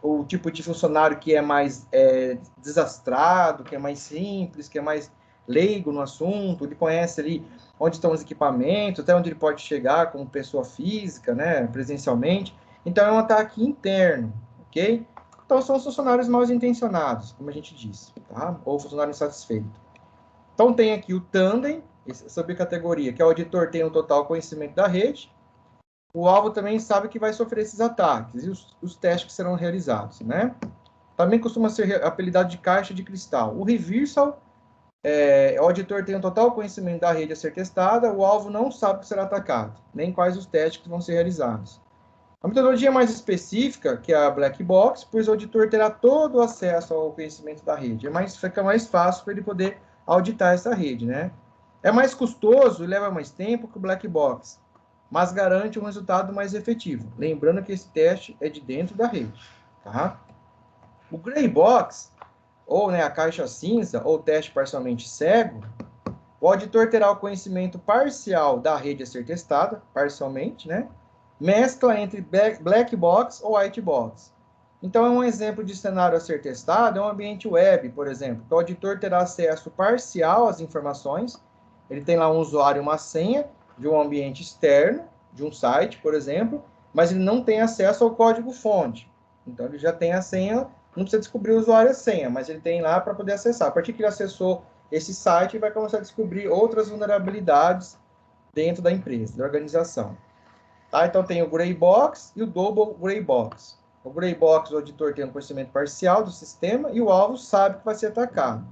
Speaker 1: o tipo de funcionário que é mais desastrado, que é mais simples, que é mais leigo no assunto, ele conhece ali onde estão os equipamentos, até onde ele pode chegar como pessoa física, né, presencialmente. Então, é um ataque interno, ok? Então, são os funcionários mal intencionados, como a gente disse, tá? Ou funcionário insatisfeito. Então, tem aqui o tandem, essa subcategoria, que é o auditor tem um total conhecimento da rede. O alvo também sabe que vai sofrer esses ataques e os testes que serão realizados, né? Também costuma ser apelidado de caixa de cristal. O reversal, o auditor tem um total conhecimento da rede a ser testada, o alvo não sabe que será atacado, nem quais os testes que vão ser realizados. A metodologia mais específica, que é a black box, pois o auditor terá todo o acesso ao conhecimento da rede. Fica mais fácil para ele poder auditar essa rede, né? É mais custoso e leva mais tempo que o black box, mas garante um resultado mais efetivo. Lembrando que esse teste é de dentro da rede, tá? O gray box, ou a caixa cinza, ou teste parcialmente cego, o auditor terá o conhecimento parcial da rede a ser testada, parcialmente, né? Mescla entre black box ou white box. Então, um exemplo de cenário a ser testado é um ambiente web, por exemplo, que o auditor terá acesso parcial às informações, ele tem lá um usuário e uma senha de um ambiente externo, de um site, por exemplo, mas ele não tem acesso ao código-fonte. Então, ele já tem a senha, não precisa descobrir o usuário e a senha, mas ele tem lá para poder acessar. A partir que ele acessou esse site, ele vai começar a descobrir outras vulnerabilidades dentro da empresa, da organização. Tá? Então, tem o gray box e o double gray box. O gray box, o auditor tem um conhecimento parcial do sistema e o alvo sabe que vai ser atacado.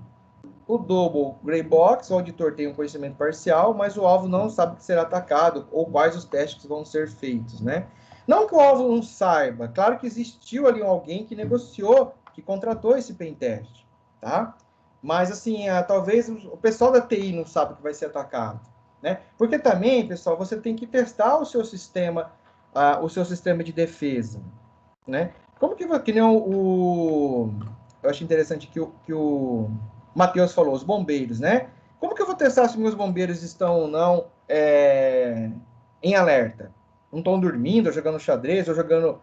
Speaker 1: O double gray box, o auditor tem um conhecimento parcial, mas o alvo não sabe que será atacado ou quais os testes vão ser feitos, né? Não que o alvo não saiba, claro que existiu ali alguém que negociou, que contratou esse pentest, tá? Mas, assim, talvez o pessoal da TI não sabe que vai ser atacado, né? Porque também, pessoal, você tem que testar o seu sistema de defesa, né? Como que nem eu acho interessante que o Matheus falou, os bombeiros, né? Como que eu vou testar se meus bombeiros estão ou não em alerta? Não estão dormindo, ou jogando xadrez, ou jogando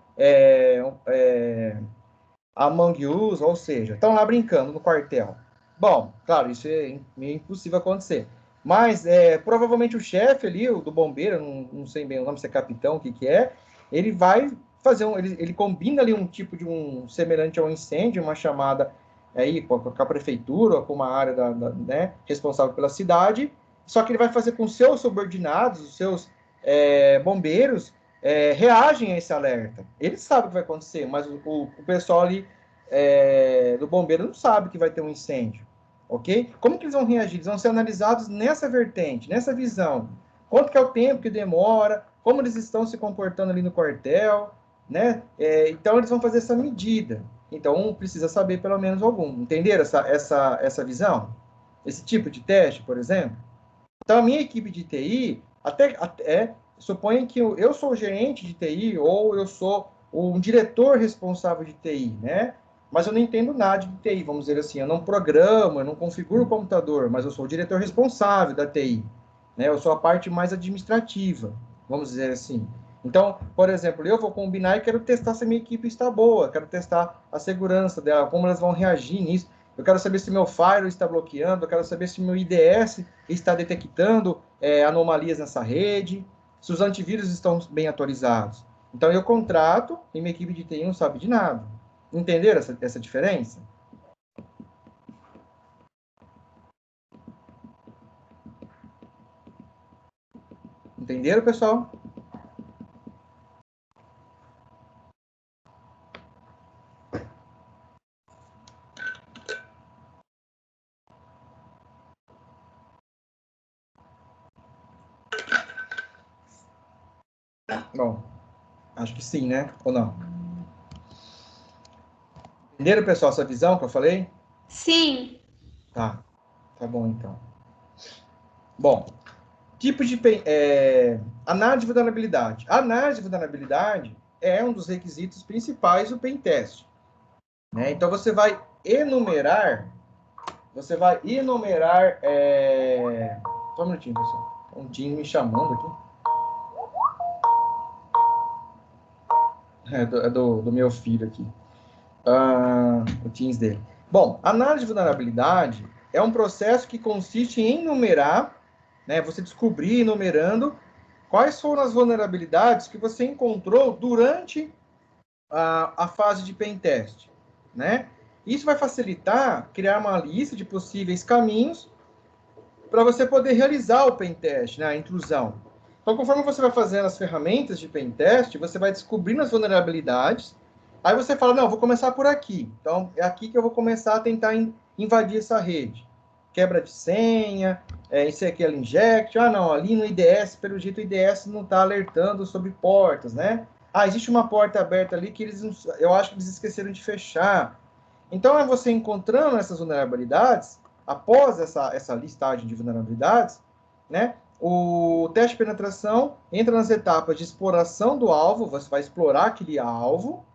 Speaker 1: Among Us, ou seja, estão lá brincando no quartel. Bom, claro, isso é meio impossível acontecer. Mas provavelmente o chefe ali, o do bombeiro, não sei bem o nome, se é capitão, o que é, ele vai fazer ele combina ali um tipo de semelhante ao incêndio, uma chamada aí com a prefeitura, ou com uma área né, responsável pela cidade, só que ele vai fazer com seus subordinados, os seus bombeiros, reagem a esse alerta. Ele sabe o que vai acontecer, mas o pessoal ali do bombeiro não sabe que vai ter um incêndio, ok? Como que eles vão reagir? Eles vão ser analisados nessa vertente, nessa visão. Quanto que é o tempo que demora, como eles estão se comportando ali no quartel, né? Então, eles vão fazer essa medida. Então, precisa saber pelo menos algum. Entenderam essa visão? Esse tipo de teste, por exemplo? Então, a minha equipe de TI, suponha que eu sou o gerente de TI ou eu sou um diretor responsável de TI, né? Mas eu não entendo nada de TI, vamos dizer assim. Eu não programo, eu não configuro o computador, mas eu sou o diretor responsável da TI, né? Eu sou a parte mais administrativa, vamos dizer assim. Então, por exemplo, eu vou combinar e quero testar se a minha equipe está boa, quero testar a segurança dela, como elas vão reagir nisso. Eu quero saber se meu firewall está bloqueando, eu quero saber se meu IDS está detectando anomalias nessa rede, se os antivírus estão bem atualizados. Então, eu contrato e minha equipe de TI não sabe de nada. Entenderam essa diferença? Entenderam, pessoal? Bom, acho que sim, né? Ou não? Entenderam, pessoal, essa visão que eu falei?
Speaker 2: Sim.
Speaker 1: Tá bom, então. Bom, tipo de análise de vulnerabilidade. A análise de vulnerabilidade é um dos requisitos principais do pentest, né? Então, você vai enumerar... Só um minutinho, pessoal. Um time me chamando aqui. É do meu filho aqui. O Teams dele. Bom, análise de vulnerabilidade é um processo que consiste em enumerar, né, você descobrir, enumerando, quais foram as vulnerabilidades que você encontrou durante a fase de pentest, né? Isso vai facilitar criar uma lista de possíveis caminhos para você poder realizar o pentest, né, a intrusão. Então, conforme você vai fazendo as ferramentas de pentest, você vai descobrindo as vulnerabilidades. Aí você fala, não, vou começar por aqui. Então, é aqui que eu vou começar a tentar invadir essa rede. Quebra de senha, SQL inject. Ah, não, ali no IDS, pelo jeito o IDS não está alertando sobre portas, né? Ah, existe uma porta aberta ali que eu acho que eles esqueceram de fechar. Então, é você encontrando essas vulnerabilidades, após essa listagem de vulnerabilidades, né? O teste de penetração entra nas etapas de exploração do alvo, você vai explorar aquele alvo,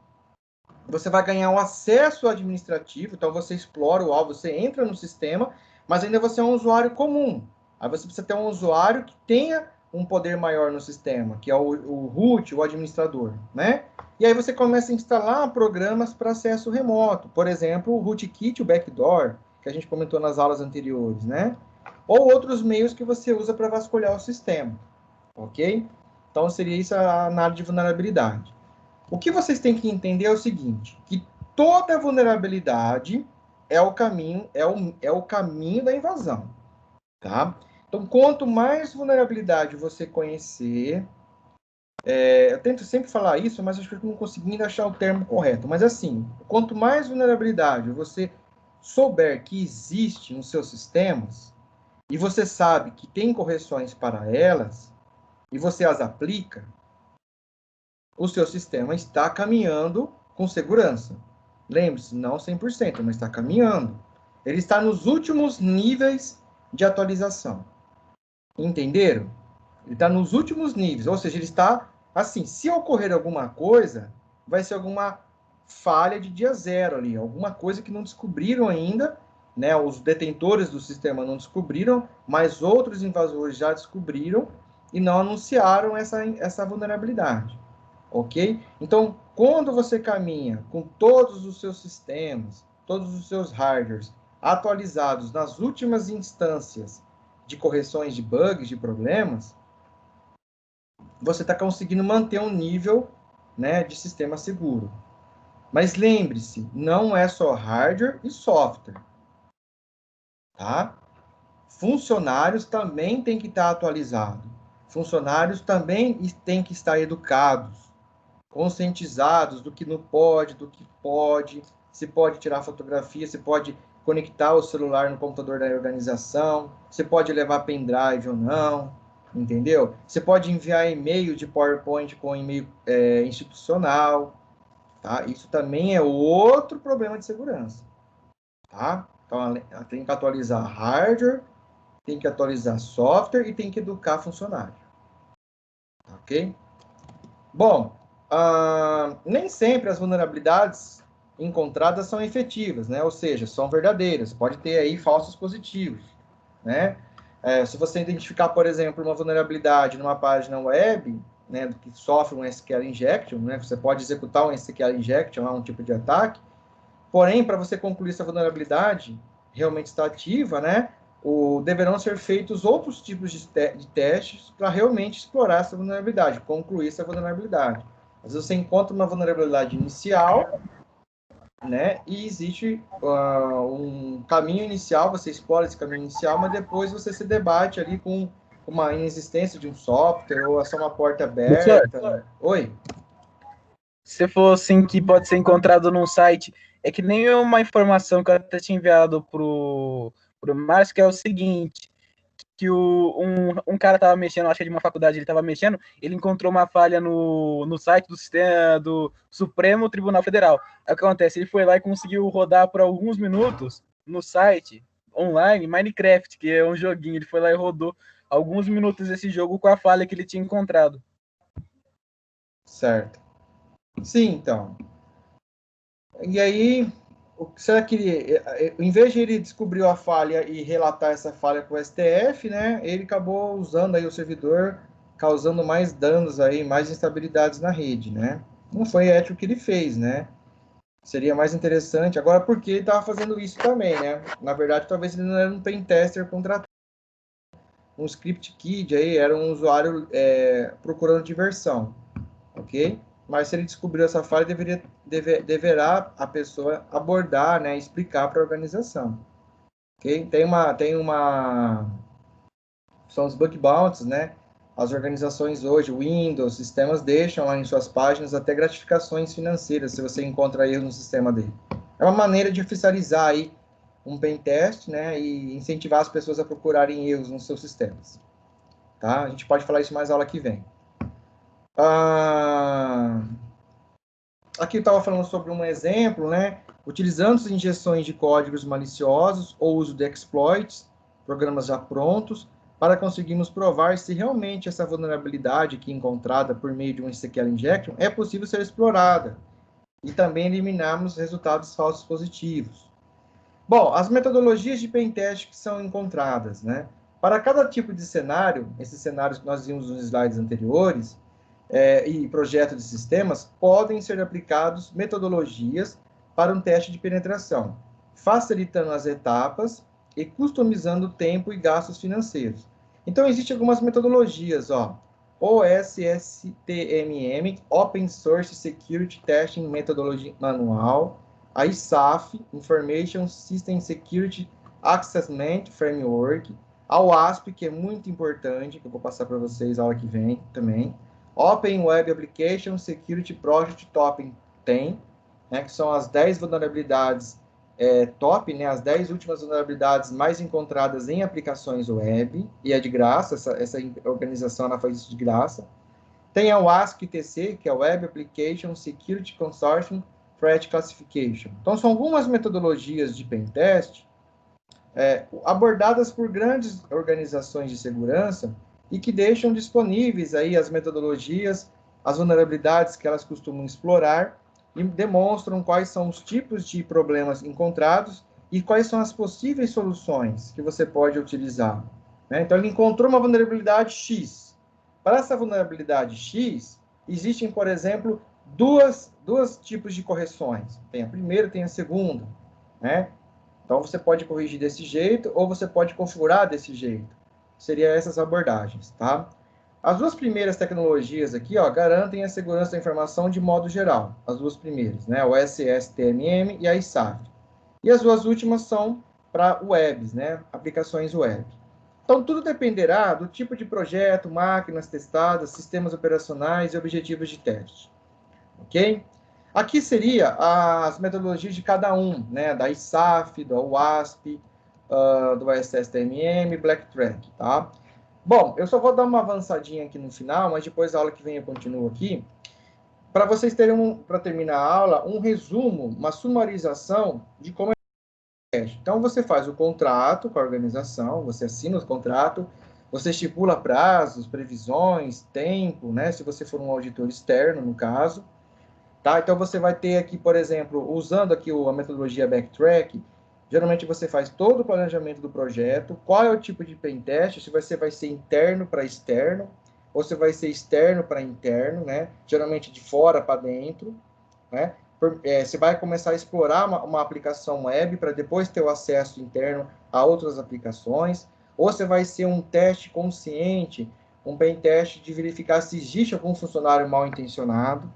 Speaker 1: você vai ganhar um acesso administrativo, então você explora o alvo, você entra no sistema, mas ainda você é um usuário comum. Aí você precisa ter um usuário que tenha um poder maior no sistema, que é o root, o administrador, né? E aí você começa a instalar programas para acesso remoto, por exemplo, o rootkit, o backdoor, que a gente comentou nas aulas anteriores, né? Ou outros meios que você usa para vasculhar o sistema, ok? Então, seria isso a análise de vulnerabilidade. O que vocês têm que entender é o seguinte, que toda vulnerabilidade é o caminho, é o caminho da invasão, tá? Então, quanto mais vulnerabilidade você conhecer, eu tento sempre falar isso, mas acho que eu não consegui ainda achar o termo correto, mas assim, quanto mais vulnerabilidade você souber que existe nos seus sistemas, e você sabe que tem correções para elas, e você as aplica, o seu sistema está caminhando com segurança. Lembre-se, não 100%, mas está caminhando. Ele está nos últimos níveis de atualização. Entenderam? Ele está nos últimos níveis, ou seja, ele está, assim, se ocorrer alguma coisa, vai ser alguma falha de dia zero ali, alguma coisa que não descobriram ainda, né? Os detentores do sistema não descobriram, mas outros invasores já descobriram e não anunciaram essa vulnerabilidade. Ok? Então, quando você caminha com todos os seus sistemas, todos os seus hardwares atualizados nas últimas instâncias de correções de bugs, de problemas, você está conseguindo manter um nível, né, de sistema seguro. Mas lembre-se, não é só hardware e software. Tá? Funcionários também têm que estar atualizados. Funcionários também têm que estar educados, conscientizados do que não pode, do que pode, se pode tirar fotografia, se pode conectar o celular no computador da organização, se pode levar pendrive ou não, entendeu? Você pode enviar e-mail de PowerPoint com e-mail institucional, tá? Isso também é outro problema de segurança, tá? Então, tem que atualizar hardware, tem que atualizar software e tem que educar funcionário, ok? Bom, nem sempre as vulnerabilidades encontradas são efetivas, né? Ou seja, são verdadeiras. Pode ter aí falsos positivos, né? Se você identificar, por exemplo, uma vulnerabilidade numa página web, né, que sofre um SQL injection, né? Você pode executar um SQL injection, um tipo de ataque. Porém, para você concluir essa vulnerabilidade realmente está ativa, né? deverão ser feitos outros tipos de testes para realmente explorar essa vulnerabilidade, concluir essa vulnerabilidade. Às vezes você encontra uma vulnerabilidade inicial, né, e existe um caminho inicial, você explora esse caminho inicial, mas depois você se debate ali com uma inexistência de um software, ou é só uma porta aberta. Oi?
Speaker 8: Se for assim que pode ser encontrado num site, é que nem uma informação que eu até tinha enviado pro Márcio, que é o seguinte, que um cara estava mexendo, acho que é de uma faculdade, ele estava mexendo, ele encontrou uma falha no site do sistema do Supremo Tribunal Federal. Aí o que acontece? Ele foi lá e conseguiu rodar por alguns minutos no site online Minecraft, que é um joguinho. Ele foi lá e rodou alguns minutos desse jogo com a falha que ele tinha encontrado.
Speaker 1: Certo. Sim, então. E aí, será que em vez de ele descobrir a falha e relatar essa falha para o STF, né, ele acabou usando aí o servidor, causando mais danos aí, mais instabilidades na rede, né? Não foi ético o que ele fez, né? Seria mais interessante. Agora, por que ele estava fazendo isso também, né? Na verdade, talvez ele não era um pen tester contratado. Um script kid aí, era um usuário procurando diversão, ok? Mas se ele descobriu essa falha, deverá a pessoa abordar, né, explicar para a organização. Okay? São os bug bounties, né? As organizações hoje, Windows, sistemas deixam lá em suas páginas até gratificações financeiras, se você encontra erros no sistema dele. É uma maneira de oficializar aí um pen test, né, e incentivar as pessoas a procurarem erros nos seus sistemas. Tá? A gente pode falar isso mais na aula que vem. Aqui eu estava falando sobre um exemplo, né? Utilizando as injeções de códigos maliciosos ou uso de exploits, programas já prontos, para conseguirmos provar se realmente essa vulnerabilidade aqui encontrada por meio de um SQL injection é possível ser explorada e também eliminarmos resultados falsos positivos. Bom, as metodologias de pentest que são encontradas, né? Para cada tipo de cenário, esses cenários que nós vimos nos slides anteriores, e projeto de sistemas, podem ser aplicados metodologias para um teste de penetração, facilitando as etapas e customizando o tempo e gastos financeiros. Então, existem algumas metodologias, ó. OSSTMM, Open Source Security Testing Methodology Manual, a ISAF, Information System Security Assessment Framework, a OASP, que é muito importante, que eu vou passar para vocês a aula que vem também, Open Web Application Security Project Top 10, né, que são as 10 vulnerabilidades top, né, as 10 últimas vulnerabilidades mais encontradas em aplicações web, e é de graça, essa organização ela faz isso de graça. Tem a WASC-TC, que é Web Application Security Consortium Threat Classification. Então, são algumas metodologias de pentest abordadas por grandes organizações de segurança e que deixam disponíveis aí as metodologias, as vulnerabilidades que elas costumam explorar e demonstram quais são os tipos de problemas encontrados e quais são as possíveis soluções que você pode utilizar. Né? Então, ele encontrou uma vulnerabilidade X. Para essa vulnerabilidade X, existem, por exemplo, duas tipos de correções. Tem a primeira, tem a segunda. Né? Então, você pode corrigir desse jeito ou você pode configurar desse jeito. Seriam essas abordagens, tá? As duas primeiras tecnologias aqui, ó, garantem a segurança da informação de modo geral. As duas primeiras, né? O SSTMM e a ISAF. E as duas últimas são para webs, né? Aplicações web. Então, tudo dependerá do tipo de projeto, máquinas testadas, sistemas operacionais e objetivos de teste. Ok? Aqui seria as metodologias de cada um, né? Da ISAF, da WASP, do SSTMM, BlackTrack, tá? Bom, eu só vou dar uma avançadinha aqui no final, mas depois a aula que vem eu continuo aqui, para vocês terem, para terminar a aula, um resumo, uma sumarização de como é o teste. Então, você faz o contrato com a organização, você assina o contrato, você estipula prazos, previsões, tempo, né? Se você for um auditor externo, no caso, tá? Então, você vai ter aqui, por exemplo, usando aqui a metodologia BlackTrack, geralmente você faz todo o planejamento do projeto, qual é o tipo de pentest, se você vai ser interno para externo, ou se vai ser externo para interno, né? Geralmente de fora para dentro, né? você vai começar a explorar uma aplicação web para depois ter o acesso interno a outras aplicações, ou você vai ser um teste consciente, um pen teste de verificar se existe algum funcionário mal intencionado,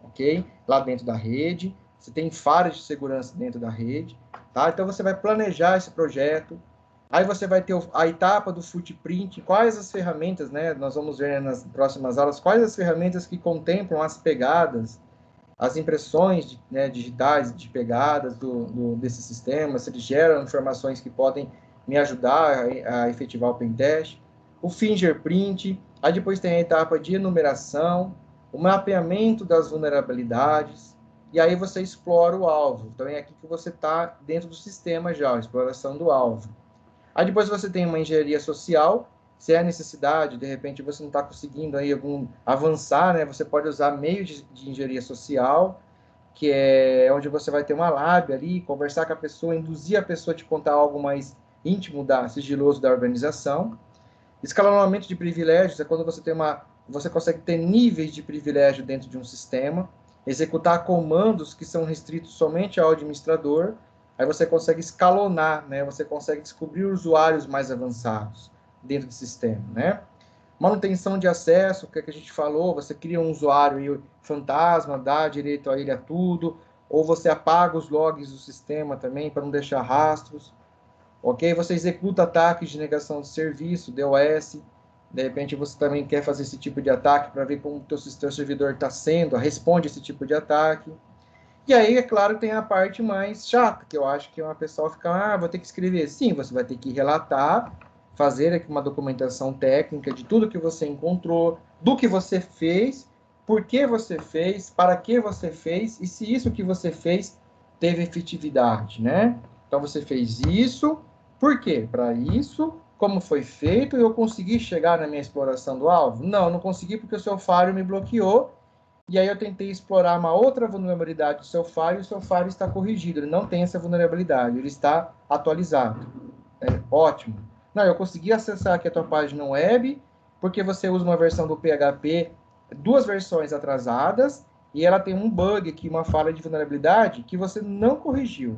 Speaker 1: ok? Lá dentro da rede, você tem falhas de segurança dentro da rede, tá? Então você vai planejar esse projeto, aí você vai ter a etapa do footprint, quais as ferramentas, né? Nós vamos ver nas próximas aulas, quais as ferramentas que contemplam as pegadas, as impressões digitais de pegadas desse sistema, se eles geram informações que podem me ajudar a efetivar o pentest, o fingerprint, aí depois tem a etapa de enumeração, o mapeamento das vulnerabilidades, e aí você explora o alvo. Então é aqui que você está dentro do sistema já, a exploração do alvo. Aí depois você tem uma engenharia social, se é necessidade, de repente você não está conseguindo aí avançar, né? Você pode usar meios de engenharia social, que é onde você vai ter uma lab ali, conversar com a pessoa, induzir a pessoa a te contar algo mais íntimo, sigiloso da organização. Escalonamento de privilégios é quando você consegue ter níveis de privilégio dentro de um sistema, executar comandos que são restritos somente ao administrador, aí você consegue escalonar, né? Você consegue descobrir usuários mais avançados dentro do sistema, né? Manutenção de acesso, o que a gente falou, você cria um usuário fantasma, dá direito a ele a tudo, ou você apaga os logs do sistema também, para não deixar rastros, ok? Você executa ataques de negação de serviço, DOS, de repente você também quer fazer esse tipo de ataque para ver como o teu servidor está sendo, responde esse tipo de ataque. E aí, é claro, tem a parte mais chata, que eu acho que uma pessoa fica, vou ter que escrever. Sim, você vai ter que relatar, fazer aqui uma documentação técnica de tudo que você encontrou, do que você fez, por que você fez, para que você fez, e se isso que você fez teve efetividade, né? Então, você fez isso, por quê? Para isso, como foi feito, eu consegui chegar na minha exploração do alvo? Não, não consegui porque o seu firewall me bloqueou, e aí eu tentei explorar uma outra vulnerabilidade do seu firewall, e o seu firewall está corrigido, ele não tem essa vulnerabilidade, ele está atualizado. Ótimo. Não, eu consegui acessar aqui a tua página web, porque você usa uma versão do PHP, 2 versões atrasadas, e ela tem um bug aqui, uma falha de vulnerabilidade, que você não corrigiu.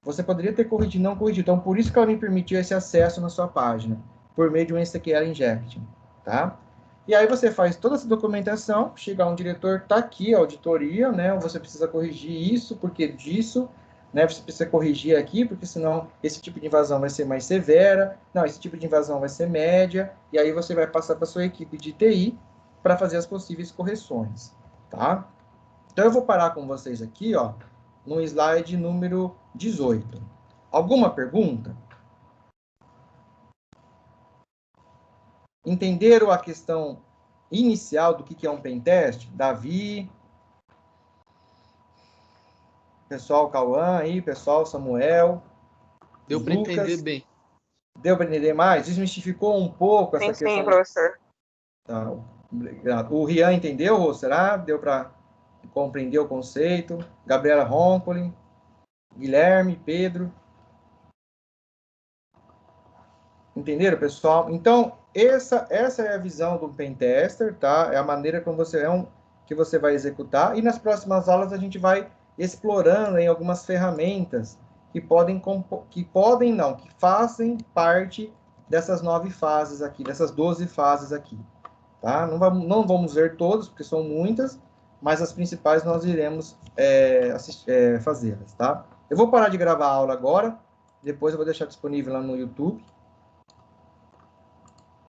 Speaker 1: Você poderia ter corrigido, não corrigiu. Então, por isso que ela me permitiu esse acesso na sua página, por meio de um SQL injection, tá? E aí você faz toda essa documentação, chega um diretor, tá aqui a auditoria, né? Você precisa corrigir isso, porque disso, né? Você precisa corrigir aqui, porque senão esse tipo de invasão vai ser mais severa. Não, esse tipo de invasão vai ser média. E aí você vai passar para a sua equipe de TI para fazer as possíveis correções, tá? Então, eu vou parar com vocês aqui, ó, no slide número 18. Alguma pergunta? Entenderam a questão inicial do que é um pentest? Davi, pessoal Cauã aí, pessoal Samuel,
Speaker 4: Deu para entender bem.
Speaker 1: Deu para entender mais? Desmistificou um pouco essa questão?
Speaker 7: Sim, professor.
Speaker 1: Tá, obrigado. O Rian entendeu, será? Deu para compreender o conceito? Gabriela Roncoli, Guilherme, Pedro. Entenderam, pessoal? Então, essa é a visão do pentester, tá? É a maneira como que você vai executar. E nas próximas aulas a gente vai explorando em algumas ferramentas que fazem parte dessas 9 fases aqui, dessas 12 fases aqui, tá? Não vamos ver todas, porque são muitas, mas as principais nós iremos fazê-las, tá? Eu vou parar de gravar a aula agora, depois eu vou deixar disponível lá no YouTube,